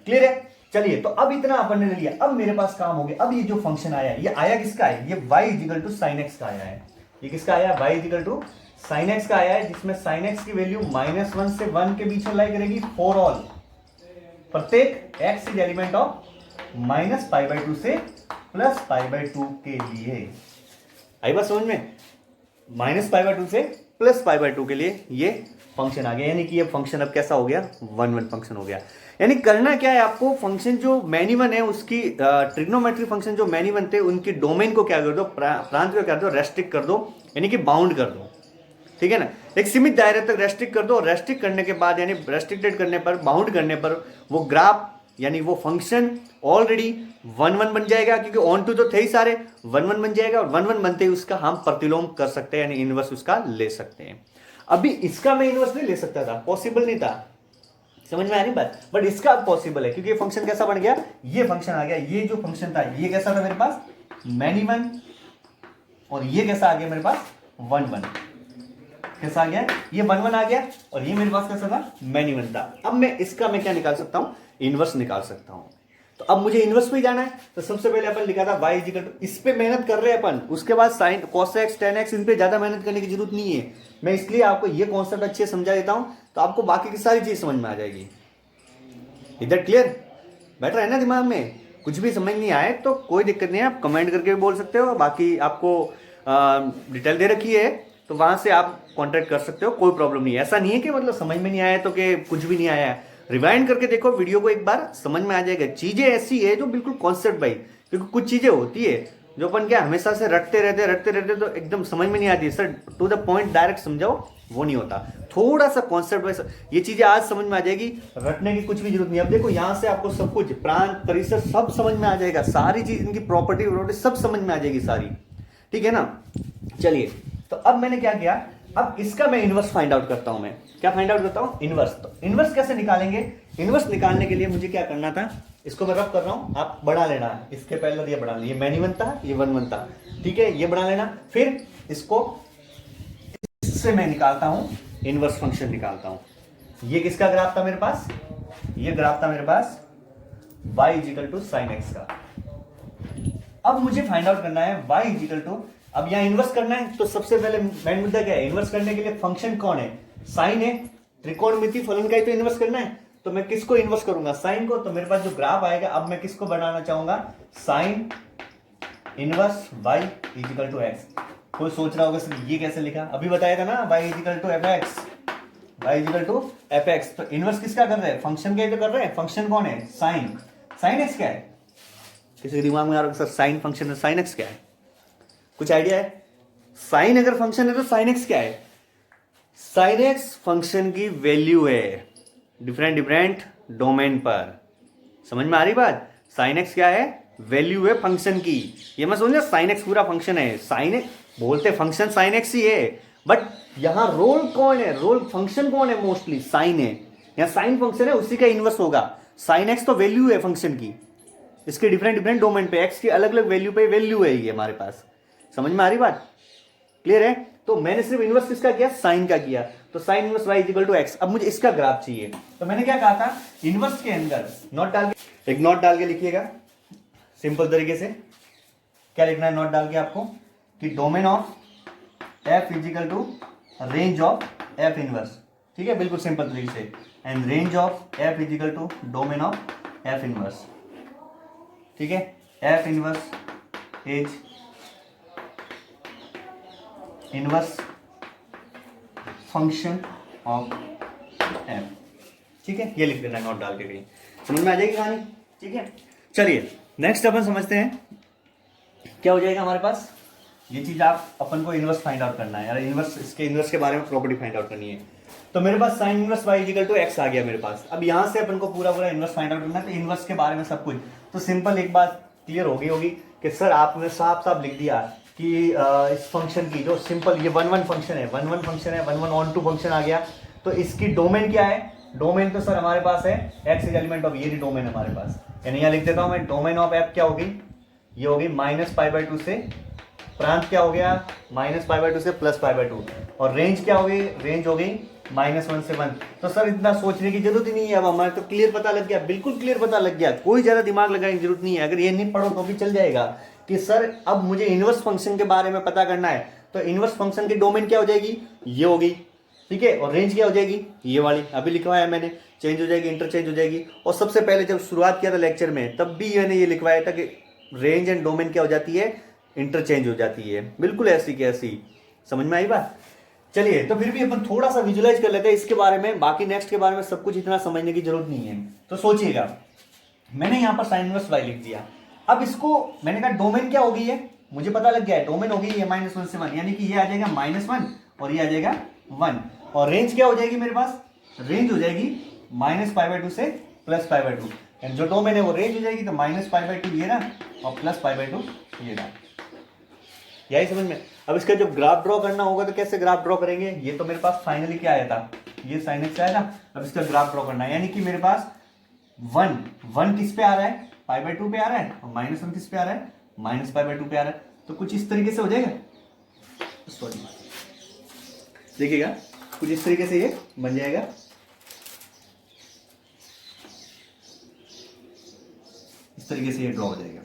क्लियर है। चलिए, तो अब इतना अपन ने ले लिया, अब मेरे पास काम हो गया। अब ये जो फंक्शन आया, ये आया किसका है, ये y equal to sine x का आया है। ये किसका आया, y equal to sine x का आया है, जिसमें साइन x की वैल्यू -1 से 1 के बीच में लाई करेगी फॉर ऑल, प्रत्येक x इज एलिमेंट ऑफ -π/2 से +π/2 के लिए। आई बात समझ में? -π/2 से +π/2 के लिए ये फंक्शन आ गया, यानी कि ये फंक्शन अब कैसा हो गया, वन वन फंक्शन हो गया। यानी करना क्या है आपको, फंक्शन जो मैनी वन है उसकी ट्रिग्नोमेट्री फंक्शन जो मैनी वन थे उनकी डोमेन को क्या कर दो, प्रांत को क्या कर दो, रेस्ट्रिक्ट कर दो, यानी कि बाउंड कर दो, ठीक है ना, एक सीमित दायरे तक रेस्ट्रिक्ट कर दो। और रेस्ट्रिक्ट करने के बाद यानी रेस्ट्रिक्टेड करने पर, बाउंड करने पर वो ग्राफ यानी वो फंक्शन ऑलरेडी वन वन बन जाएगा, क्योंकि ऑन टू तो थे ही सारे, वन वन बन जाएगा, और वन वन बनते ही उसका हम प्रतिलोम कर सकते हैं, यानी इनवर्स उसका ले सकते हैं। अभी इसका मैं इनवर्स नहीं ले सकता था, पॉसिबल नहीं था, समझ में आ रही बात, बट इसका पॉसिबल है, क्योंकि ये फंक्शन कैसा बन गया, ये फंक्शन आ गया। ये जो फंक्शन था ये कैसा था मेरे पास, मैनी वन, और ये कैसा आ गया मेरे पास, वन वन, कैसा आ गया, ये वन वन आ गया, और ये मेरे पास कैसा था, मैनी वन था। अब मैं इसका मैं क्या निकाल सकता हूं, इनवर्स निकाल सकता हूं। तो अब मुझे इनवर्स पे जाना है, तो सबसे पहले अपन लिखा था y इक्वल टू, इस पे मेहनत कर रहे हैं अपन, उसके बाद sine cos x tan x, इन पे ज्यादा मेहनत करने की जरूरत नहीं है। मैं इसलिए आपको ये कॉन्सेप्ट अच्छे से समझा देता हूं, तो आपको बाकी की सारी चीज समझ में आ जाएगी। इधर क्लियर बैठ रहा है ना दिमाग में? कुछ भी समझ नहीं आए तो कोई दिक्कत नहीं है, आप कमेंट करके भी बोल सकते हो, बाकी आपको डिटेल दे रखी है तो वहां से आप कॉन्टेक्ट कर सकते हो, कोई प्रॉब्लम नहीं है। ऐसा नहीं है कि मतलब समझ में नहीं आया तो कि कुछ भी नहीं आया है, रिवाइंड करके देखो वीडियो को एक बार, समझ में आ जाएगा। चीजें ऐसी है जो बिल्कुल कॉन्सेप्ट भाई, क्योंकि कुछ चीजें होती है जो अपन क्या हमेशा से रटते रहते तो एकदम समझ में नहीं आती है। Sir to the point direct समझाओ, वो नहीं होता। थोड़ा सा कॉन्सेप्ट वाइज ये चीजें आज समझ में आ जाएगी, रटने की कुछ भी जरूरत नहीं। अब देखो यहाँ से आपको सब कुछ प्राण परिसर सब समझ में आ जाएगा, सारी चीज इनकी प्रॉपर्टी सब समझ में आ जाएगी सारी, ठीक है ना। चलिए तो अब मैंने क्या किया, अब इसका मैं इनवर्स फाइंड आउट करता हूं। मैं क्या फाइंड आउट करता हूं, इनवर्स। तो इनवर्स कैसे निकालेंगे, इनवर्स निकालने के लिए मुझे क्या करना था, इसको मैं रब कर रहा हूं, आप बढ़ा लेना है, इसके पहले ये बढ़ा लेना, ये मैं नहीं बनता, ये वन बनता, ठीक है, ये बढ़ा लेना। फिर इसको इससे मैं निकालता हूं, इनवर्स फंक्शन निकालता हूं। ये किसका ग्राफ था मेरे पास, ये ग्राफ था मेरे पास y is equal to sine X का। अब मुझे फाइंड आउट करना है y इजिकल टू, अब यहां इन्वर्स करना है तो सबसे पहले मेन मुद्दा क्या है, इन्वर्स करने के लिए फंक्शन कौन है, साइन है, त्रिकोणमिति फलन का ही तो इन्वर्स करना है। तो मैं किसको इन्वर्स करूंगा, साइन को। तो मेरे पास जो ग्राफ आएगा, अब मैं किसको बनाना चाहूंगा, sine inverse y is equal to X. कोई सोच रहा होगा सर ये कैसे लिखा, अभी बताया था ना, y is equal to F X, y is equal to F X. तो इनवर्स किसका कर रहे हैं, फंक्शन का ही तो कर रहे हैं। फंक्शन कौन है, साइन, साइन एक्स क्या है, किसी के दिमाग में आ रहा है सर साइन फंक्शन है, साइन एक्स क्या है, कुछ आइडिया है। साइन अगर फंक्शन है तो साइन एक्स क्या है, साइन एक्स फंक्शन की वैल्यू है डिफरेंट डिफरेंट डोमेन पर, समझ में आ रही बात। साइन एक्स क्या है, वैल्यू है फंक्शन की। ये मैं समझ साइन एक्स पूरा फंक्शन है, साइन एक्स बोलते फंक्शन साइन एक्स ही है, बट यहां रोल कौन है, रोल फंक्शन कौन है, मोस्टली साइन है। यहां साइन फंक्शन है, उसी का इनवर्स होगा। साइन एक्स तो वैल्यू है फंक्शन की, इसके डिफरेंट डिफरेंट डोमेन पे एक्स की अलग अलग वैल्यू पे वैल्यू है ये हमारे पास, समझ में आ रही बात, क्लियर है। तो मैंने सिर्फ इनवर्स किसका किया, साइन का किया। तो sine inverse y equal to X. अब मुझे इसका ग्राफ चाहिए, तो मैंने क्या कहा था, इनवर्स के अंदर नॉट डाल के, एक नॉट डाल के लिखिएगा सिंपल तरीके से। क्या लिखना है नॉट डाल के आपको, कि domain of f is equal to range of f inverse, ठीक है, बिल्कुल सिंपल तरीके से। And range of f is equal to domain of f inverse, ठीक है। f inverse is inverse function of f, ठीक है, ये लिख देना नोट डाल के कहीं, समझ में आ जाएगी कहानी, ठीक है। चलिए नेक्स्ट अपन समझते हैं क्या हो जाएगा हमारे पास। ये चीज आप अपन को इनवर्स फाइंड आउट करना है यार, इनवर्स, इसके इनवर्स के बारे में प्रॉपर्टी फाइंड आउट करनी है। तो मेरे पास sine inverse y equal to x आ गया मेरे पास। अब यहां से अपन को पूरा पूरा इनवर्स फाइंड आउट करना है, तो इनवर्स के बारे में सब कुछ तो सिंपल एक बात क्लियर हो गई होगी कि सर आपने साफ साफ लिख दिया कि इस फंक्शन की जो सिंपल ये वन वन फंक्शन है, वन वन फंक्शन है, one one onto function आ गया, तो इसकी डोमेन क्या है, डोमेन तो सर हमारे पास है x इज एलिमेंट ऑफ, ये डोमेन हमारे पास, यानी यहाँ लिख देता हूं मैं, डोमेन ऑफ f क्या होगी, ये होगी -π/2 से, प्रांत क्या हो गया -π/2 से +π/2, और रेंज क्या होगी, रेंज होगी -1 से 1। तो सर इतना सोचने की जरूरत ही नहीं है, अब हमारे तो क्लियर पता लग गया, बिल्कुल क्लियर पता लग गया, कोई ज्यादा दिमाग लगाने की जरूरत नहीं है। अगर ये नहीं पढ़ो तो भी चल जाएगा कि सर अब मुझे इनवर्स फंक्शन के बारे में पता करना है, तो इनवर्स फंक्शन की डोमेन क्या हो जाएगी, ये होगी, ठीक है, और रेंज क्या हो जाएगी, ये वाली अभी लिखवाया मैंने, चेंज हो जाएगी, इंटरचेंज हो जाएगी। और सबसे पहले जब शुरुआत किया था लेक्चर में, तब भी मैंने ये लिखवाया था कि रेंज एंड डोमेन क्या हो जाती है, इंटरचेंज हो जाती है, बिल्कुल ऐसी की ऐसी, समझ में आई बात। चलिए तो फिर भी अपन थोड़ा सा विजुलाइज कर लेते हैं इसके बारे में, बाकी नेक्स्ट के बारे में सब कुछ इतना समझने की जरूरत नहीं है। तो सोचिएगा, मैंने यहाँ पर साइन इनवर्स y लिख दिया। अब इसको मैंने कहा डोमेन क्या होगी, ये मुझे पता लग गया है, डोमेन होगी ये -1 से 1, यानी कि ये आ जाएगा -1 और ये आ जाएगा 1, और रेंज क्या हो जाएगी मेरे पास, रेंज हो जाएगी -π/2 से +π/2, एंड जो डोमेन है वो रेंज हो जाएगी, तो -π/2 ये ना और +π/2 ये ना, यही समझ में। अब इसका जब ग्राफ ड्रॉ करना होगा तो कैसे ग्राफ ड्रॉ करेंगे, ये तो मेरे पास फाइनली क्या आया था, ये साइन एक्स आया था। अब इसका ग्राफ ड्रॉ करना है, यानी कि मेरे पास 1 किस पे आ रहा है, π/2 पे आ रहा है, और -1 किस पे आ रहा है, -π/2 पे आ रहा है। तो कुछ इस तरीके से हो जाएगा, सॉरी देखिएगा, कुछ इस तरीके से ये बन जाएगा, इस तरीके से ये ड्रॉ हो जाएगा,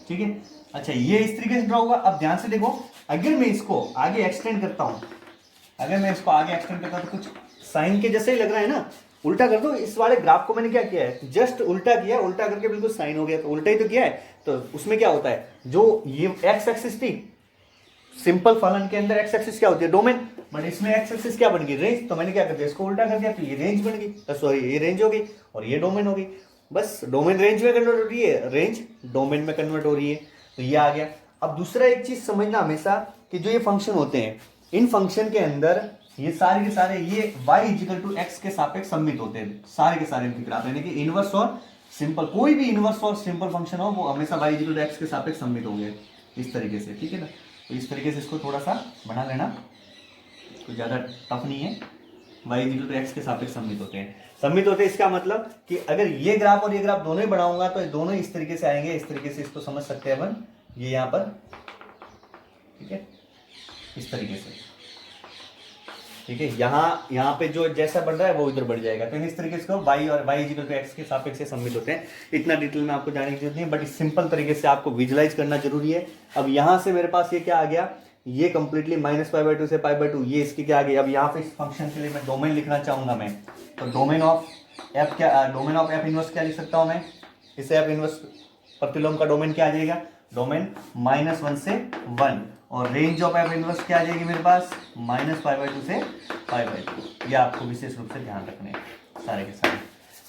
ठीक है। अच्छा ये इस तरीके से ड्रॉ होगा। अब ध्यान से देखो, अगर मैं इसको आगे एक्सटेंड करता हूं, अगर मैं इसको आगे एक्सटेंड करता हूं तो कुछ साइन के जैसे ही लग रहा है ना, उल्टा कर दो। इस वाले ग्राफ को मैंने क्या किया है, जस्ट उल्टा किया, उल्टा करके बिल्कुल साइन हो गया, तो उल्टा ही तो किया है। तो उसमें क्या होता है, जो ये एक्स एक्सिस थी, सिंपल फलन के अंदर एक्स एक्सिस क्या होती है, डोमेन, बट इसमें एक्स एक्सिस क्या बन गई, रेंज। तो मैंने क्या कर दिया, इसको उल्टा कर दिया, तो ये रेंज बन गई, सॉरी ये रेंज हो गई और ये डोमेन हो गई। बस डोमेन रेंज में कन्वर्ट हो रही है, रेंज डोमेन में कन्वर्ट हो रही है, तो ये आ गया। अब दूसरा एक चीज समझना हमेशा कि जो ये फंक्शन होते हैं, इन फंक्शन के अंदर ये सारे के सारे ये y इक्वल टू एक्स के सापेक्ष सम्मित होते हैं, सारे के सारे इनके ग्राफ, यानी कि इनवर्स और सिंपल, कोई भी इनवर्स और सिंपल फंक्शन हो वो हमेशा y इक्वल टू एक्स के सापेक्ष सम्मित होंगे इस तरीके से, ठीक है ना। तो इस तरीके से इसको थोड़ा सा बना लेना, तो ज़्यादा टफ नहीं है। y इक्वल टू एक्स के सापेक्ष सम्मित होते हैं, सम्मित होते हैं इसका मतलब कि अगर ये ग्राफ और ये ग्राफ दोनों ही बनाऊंगा तो दोनों इस तरीके से आएंगे, इस तरीके से इसको समझ सकते हैं अपन, ये यहाँ पर, ठीक है, इस तरीके से, ठीक है। यहाँ पे जो जैसा बढ़ रहा है वो इधर बढ़ जाएगा, तो इस तरीके से y और y इक्वल टू एक्स के सापेक्ष से सम्मिलित होते हैं। इतना डिटेल में आपको जाने की जरूरत नहीं है, बट इस सिंपल तरीके से आपको विजुलाइज करना जरूरी है। अब यहाँ से मेरे पास ये क्या आ गया, ये कंप्लीटली -π/2 से π/2, ये इसकी क्या आ गई। अब यहाँ पे इस फंक्शन के लिए मैं डोमेन लिखना चाहूंगा मैं, तो डोमेन ऑफ एफ क्या, डोमेन ऑफ एफ इनवर्स क्या लिख सकता हूँ मैं, इसे एफ इनवर्स प्रतिलोम का डोमेन क्या आ जाएगा, डोमेन -1 से 1, और रेंज ऑफ एफ इनवर्स क्या आ जाएगी मेरे पास, -π/2 से π/2। ये आपको विशेष रूप से ध्यान रखने हैं, सारे के सारे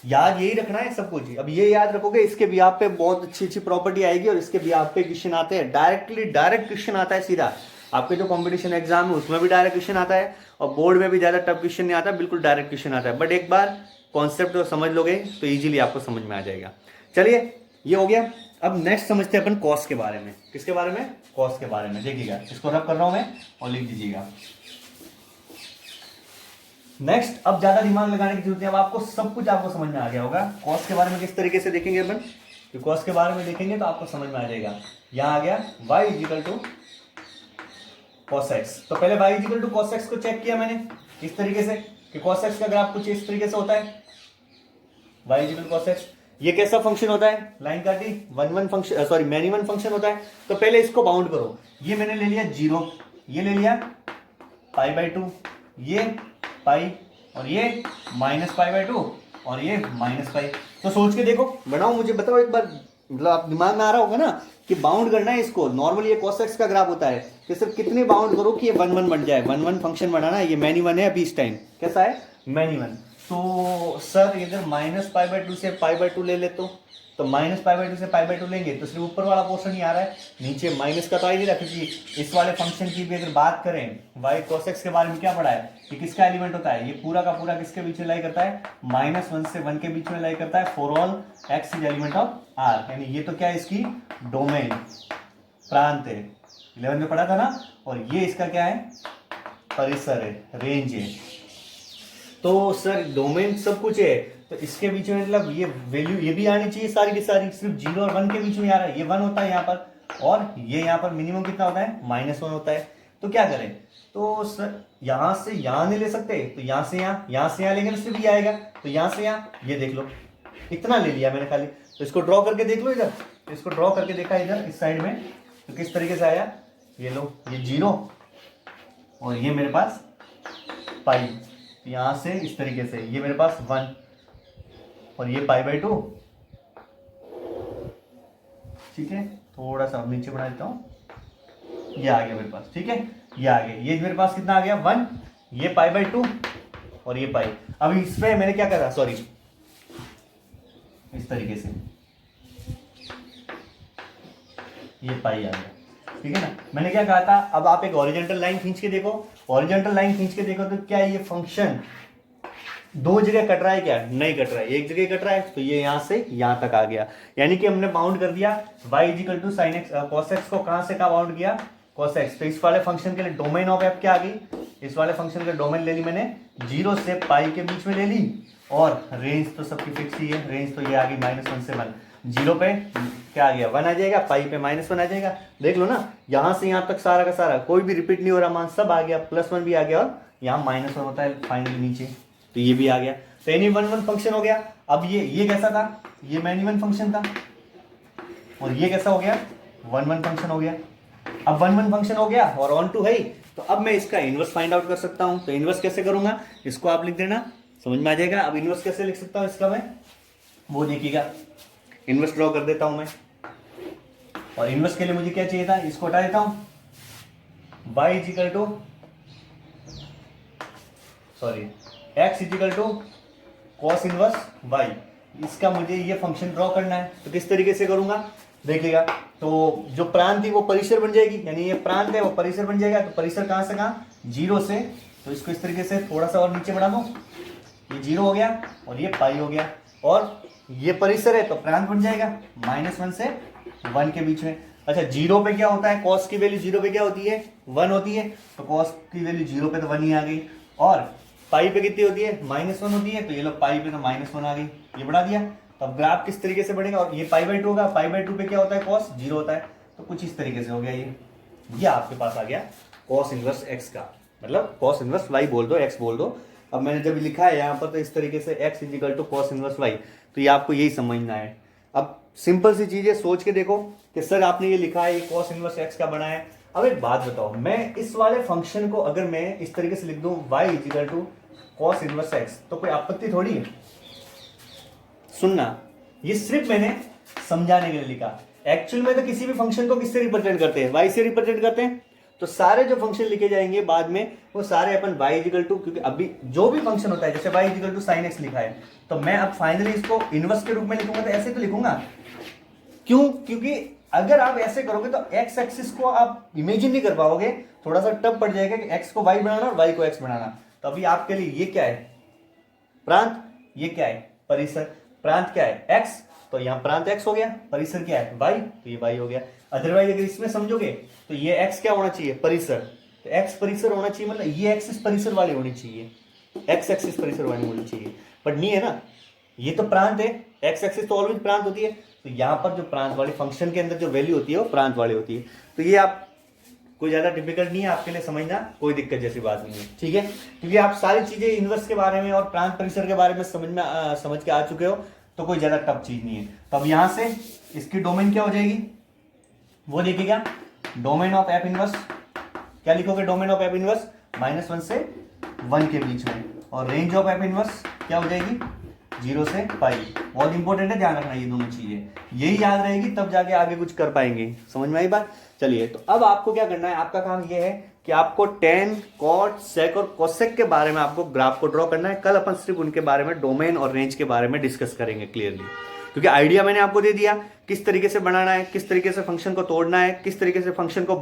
याद यही रखना है सब कुछ। अब ये याद रखोगे, इसके भी आप पे बहुत अच्छी अच्छी प्रॉपर्टी आएगी, और इसके भी आप पे क्वेश्चन आते हैं, डायरेक्ट क्वेश्चन आता है सीधा। आपके जो कंपटीशन एग्जाम है उसमें भी डायरेक्ट क्वेश्चन आता है, और बोर्ड में भी ज़्यादा टफ क्वेश्चन नहीं आता, बिल्कुल डायरेक्ट क्वेश्चन आता है। बट एक बार कॉन्सेप्ट तो समझ लोगे तो ईजिली आपको समझ में आ जाएगा। चलिए ये हो गया। अब नेक्स्ट समझते हैं अपन कॉस के बारे में। किसके बारे में, कॉस के बारे में। देखिएगा, इसको रब कर रहा हूं मैं और लिख दीजिएगा। नेक्स्ट, अब ज्यादा दिमाग लगाने की जरूरत नहीं, अब आपको सब कुछ आपको समझ में आ गया होगा। कॉस के बारे में किस तरीके से देखेंगे अपन, तो कॉस के बारे में देखेंगे तो आपको समझ में आ जाएगा। यहां आ गया y equal to cos x, तो पहले y equal to cos x को चेक किया मैंने इस तरीके से कि cos x का ग्राफ कुछ इस तरीके से होता है, y इक्वल cos x। ये कैसा फंक्शन होता है, लाइन काटी, one function, sorry many one function होता है। तो पहले इसको बाउंड करो, ये मैंने ले लिया 0, ये ले लिया π/2, ये पाई, और ये -π/2, और ये -π। तो सोच के देखो, बनाओ, मुझे बताओ एक बार, मतलब आप दिमाग में आ रहा होगा ना कि बाउंड करना है इसको। नॉर्मली ये cos x का ग्राफ होता है कि सिर्फ कितने बाउंड करो कि ये 1 बन जाए। 1 फंक्शन बनाना है, ये मैनी वन है अभी इस टाइम, कैसा है, मैनी वन। तो सर इधर -π/2 से π/2 ले ले, तो -π/2 से π/2 लेंगे तो सिर्फ ऊपर वाला पोर्शन ही आ रहा है, नीचे माइनस का तो आ ही नहीं रहा। क्योंकि इस वाले फंक्शन की भी अगर बात करें, y cos x के बारे में क्या पढ़ा है कि किसका एलिमेंट होता है, ये पूरा का पूरा किसके बीच में लाई करता है, -1 से 1 के बीच में लाई करता है, for all x is element of R। यानी ये तो क्या है, इसकी डोमेन, प्रांत है, 11 में पढ़ा था ना। और ये इसका क्या है, परिसर है, रेंज है। तो सर डोमेन सब कुछ है, तो इसके बीच में मतलब ये वैल्यू ये भी आनी चाहिए सारी की सारी, सिर्फ 0 और 1 के बीच में आ रहा है, ये 1 होता है यहाँ पर, और ये यहाँ पर मिनिमम कितना होता है, -1 होता है। तो क्या करें, तो सर यहाँ से यहाँ नहीं ले सकते, तो यहाँ से यहाँ लेंगे तो सिर्फ ये आएगा, तो यहाँ से यहाँ, ये देख लो इतना ले लिया मैंने खाली। तो इसको ड्रॉ करके देख लो इधर, इसको ड्रॉ करके देखा इधर इस साइड में, तो किस तरीके से आया, ये लो, ये 0 और ये मेरे पास पाई, यहाँ से इस तरीके से ये मेरे पास 1 और ये π/2, ठीक है। थोड़ा सा नीचे बढ़ा देता हूँ, ये आ गया मेरे पास, ठीक है, ये आ गया, ये मेरे पास कितना आ गया 1, ये π/2 और ये पाई। अब इसमें मैंने क्या करा, सॉरी इस तरीके से ये पाई आ गया, ठीक है ना। मैंने क्या कहा था, अब आप एक हॉरिजॉन्टल लाइन खींच के देखो, हॉरिजॉन्टल लाइन खींच के देखो तो क्या ये फंक्शन दो जगह कट रहा है, क्या नहीं कट रहा है, एक जगह कट रहा है। तो ये यहाँ से यहाँ तक आ गया, यानी कि हमने बाउंड कर दिया y equal to sin x, cos x को कहाँ से कहाँ बाउंड किया, cos x। तो इस वाले फंक्शन के लिए डोमेन ऑफ f क्या आ गई, इस वाले फंक्शन के डोमेन ले ली मैंने 0 से पाई के बीच में ले ली, और रेंज तो सबकी फिक्स ही है, रेंज तो ये आ गई -1 से 1। 0 पे क्या आ गया 1 आ जाएगा, पाई पे -1 आ जाएगा। देख लो ना, यहाँ से यहाँ तक सारा का सारा कोई भी रिपीट नहीं हो रहा, मान सब आ गया, +1 भी आ गया, और यहाँ -1 होता है फाइनली नीचे, तो ये भी आ गया। तो एनी 1 फंक्शन हो गया। अब ये कैसा था, ये मैनी वन फंक्शन था, और ये कैसा हो गया 1 फंक्शन हो गया। अब 1 फंक्शन हो गया और ऑन टू है ही, तो अब मैं इसका इनवर्स फाइंड आउट कर सकता हूं। तो इनवर्स कैसे करूंगा, इसको आप लिख देना, समझ में आ जाएगा। अब इनवर्स कैसे लिख सकता हूं इसका मैं, वो देखिएगा, इनवर्स ड्रॉ कर देता हूं मैं। और इनवर्स के लिए मुझे क्या चाहिए था, इसको हटा देता हूं, y equal to sorry x equal to cos inverse y। इसका मुझे ये फंक्शन ड्रॉ करना है, तो किस तरीके से करूंगा, देखिएगा, तो जो प्रांत थी वो परिसर बन जाएगी, यानी ये प्रांत है वो परिसर बन जाएगा। तो परिसर कहाँ से कहाँ, 0 से, तो इसको इस तरीके से थोड़ा सा और नीचे बढ़ा दो, ये 0 हो गया और ये पाई हो गया, और ये परिसर है तो प्रांत बन जाएगा -1 से 1 के बीच में। अच्छा, 0 पे क्या होता है, कॉस की वैल्यू 0 पे क्या होती है, 1 होती है, तो कॉस की वैल्यू 0 पे तो 1 ही आ गई, और पाई पे कितनी होती है, -1 होती है, तो ये लो पाई पे तो -1 आ गई, ये बढ़ा दिया। तो अब ग्राफ किस तरीके से बढ़ेगा, और ये π/2 होगा, π/2 पे क्या होता है, कॉस 0 होता है, तो कुछ इस तरीके से हो गया ये आपके पास आ गया कॉस इनवर्स x का, मतलब कॉस इनवर्स y बोल दो, x बोल दो। अब मैंने जब लिखा है यहाँ पर तो इस तरीके से x = कॉस इनवर्स y, तो ये आपको यही समझना है। अब सिंपल सी चीजें सोच के देखो कि सर आपने ये लिखा है, ये कॉस इनवर्स x का बना है। अब एक बात बताओ, मैं इस वाले फंक्शन को अगर मैं इस तरीके से लिख दूं y = कॉस इनवर्स x, तो कोई आपत्ति थोड़ी है। सुनना, ये सिर्फ मैंने समझाने के लिए लिखा, एक्चुअल में तो किसी भी फंक्शन को किससे रिप्रेजेंट करते हैं, y से रिप्रेजेंट करते हैं। तो सारे जो फंक्शन लिखे जाएंगे बाद में वो सारे अपन y = क्योंकि अभी जो भी फंक्शन होता है, जैसे y = sin x लिखा है, तो मैं अब फाइनली इसको इनवर्स के रूप में लिखूंगा, तो ऐसे तो लिखूंगा। क्यों, क्योंकि अगर आप ऐसे करोगे तो x एक्सिस को आप इमेजिन नहीं कर पाओगे, थोड़ा सा टफ पड़ जाएगा कि x को y बनाना और y को x बनाना। तो अभी आपके लिए ये क्या है, प्रांत, ये क्या है, परिसर। प्रांत क्या है, x, तो यहाँ प्रांत x हो गया, परिसर क्या है, y, तो ये y हो गया। अदरवाइज अगर इसमें समझोगे तो ये x क्या होना चाहिए, परिसर, तो x परिसर होना चाहिए, मतलब ये एक्सिस परिसर वाली होनी चाहिए, x एक्सिस परिसर वाली होनी चाहिए, बट नहीं है ना, ये तो प्रांत है, x एक्सिस तो ऑलवेज प्रांत होती है, तो यहाँ पर जो प्रांत वाली फंक्शन के अंदर जो वैल्यू होती है वो प्रांत वाली होती है। तो ये आप कोई ज्यादा डिफिकल्ट नहीं है आपके लिए समझना, कोई दिक्कत जैसी बात नहीं है, ठीक है, क्योंकि आप सारी चीजें इनवर्स के बारे में और प्रांत परिसर के बारे में समझ के आ चुके हो, तो कोई ज्यादा टफ चीज नहीं है। तो अब यहां से इसकी डोमेन क्या हो जाएगी, वो देखिएगा, डोमेन ऑफ एफ इनवर्स, क्या लिखोगे, डोमेन ऑफ एफ इनवर्स -1 से 1 के बीच में, और रेंज ऑफ एफ इनवर्स क्या हो जाएगी, 0 से पाई। बहुत इंपॉर्टेंट है, ध्यान रखना ये दोनों चीजें, यही याद रहेगी तब जाके आगे कुछ कर पाएंगे। समझ में आई बात। चलिए, तो अब आपको क्या करना है, आपका काम ये है कि आपको tan, cot, sec और cosec के बारे में आपको ग्राफ को ड्रॉ करना है। कल अपन सिर्फ उनके बारे में, डोमेन और रेंज के बारे में डिस्कस करेंगे क्लियरली, क्योंकि आइडिया मैंने आपको दे दिया किस तरीके से बनाना है, किस तरीके से फंक्शन को तोड़ना है, किस तरीके से फंक्शन को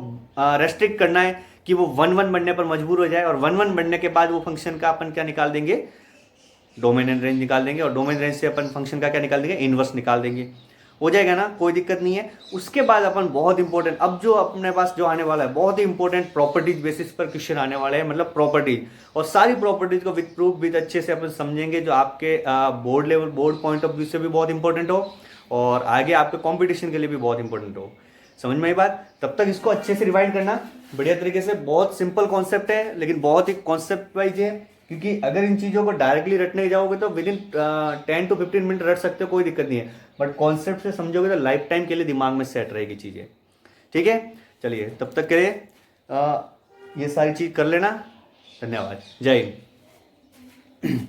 रेस्ट्रिक्ट करना है कि वो 1-1 बनने पर मजबूर हो जाए, और 1-1 बनने के बाद वो फंक्शन का अपन क्या निकाल देंगे, डोमेन एंड रेंज निकाल देंगे, और डोमेन रेंज से अपन फंक्शन का क्या निकाल देंगे, इनवर्स निकाल देंगे। हो जाएगा ना, कोई दिक्कत नहीं है। उसके बाद अपन बहुत इंपॉर्टेंट, अब जो अपने पास जो आने वाला है, बहुत ही इंपॉर्टेंट प्रॉपर्टीज बेसिस पर क्वेश्चन आने वाले हैं, मतलब प्रॉपर्टीज, और सारी प्रॉपर्टीज को विद प्रूफ विद अच्छे से अपन समझेंगे, जो आपके board level, board point of view से भी बहुत इंपॉर्टेंट हो, और आगे आपके कॉम्पिटिशन के लिए भी बहुत इंपॉर्टेंट हो। समझ में आई बात। तब तक इसको अच्छे से रिवाइंड करना बढ़िया तरीके से। बहुत सिंपल कॉन्सेप्ट है, लेकिन बहुत ही कॉन्सेप्ट वाइज है, क्योंकि अगर इन चीज़ों को डायरेक्टली रटने जाओगे तो विद इन 10 to 15 मिनट रट सकते हो, कोई दिक्कत नहीं है, बट कॉन्सेप्ट से समझोगे तो लाइफ टाइम के लिए दिमाग में सेट रहेगी चीज़ें, ठीक है। चलिए, तब तक के लिए ये सारी चीज़ कर लेना। धन्यवाद, जय हिंद।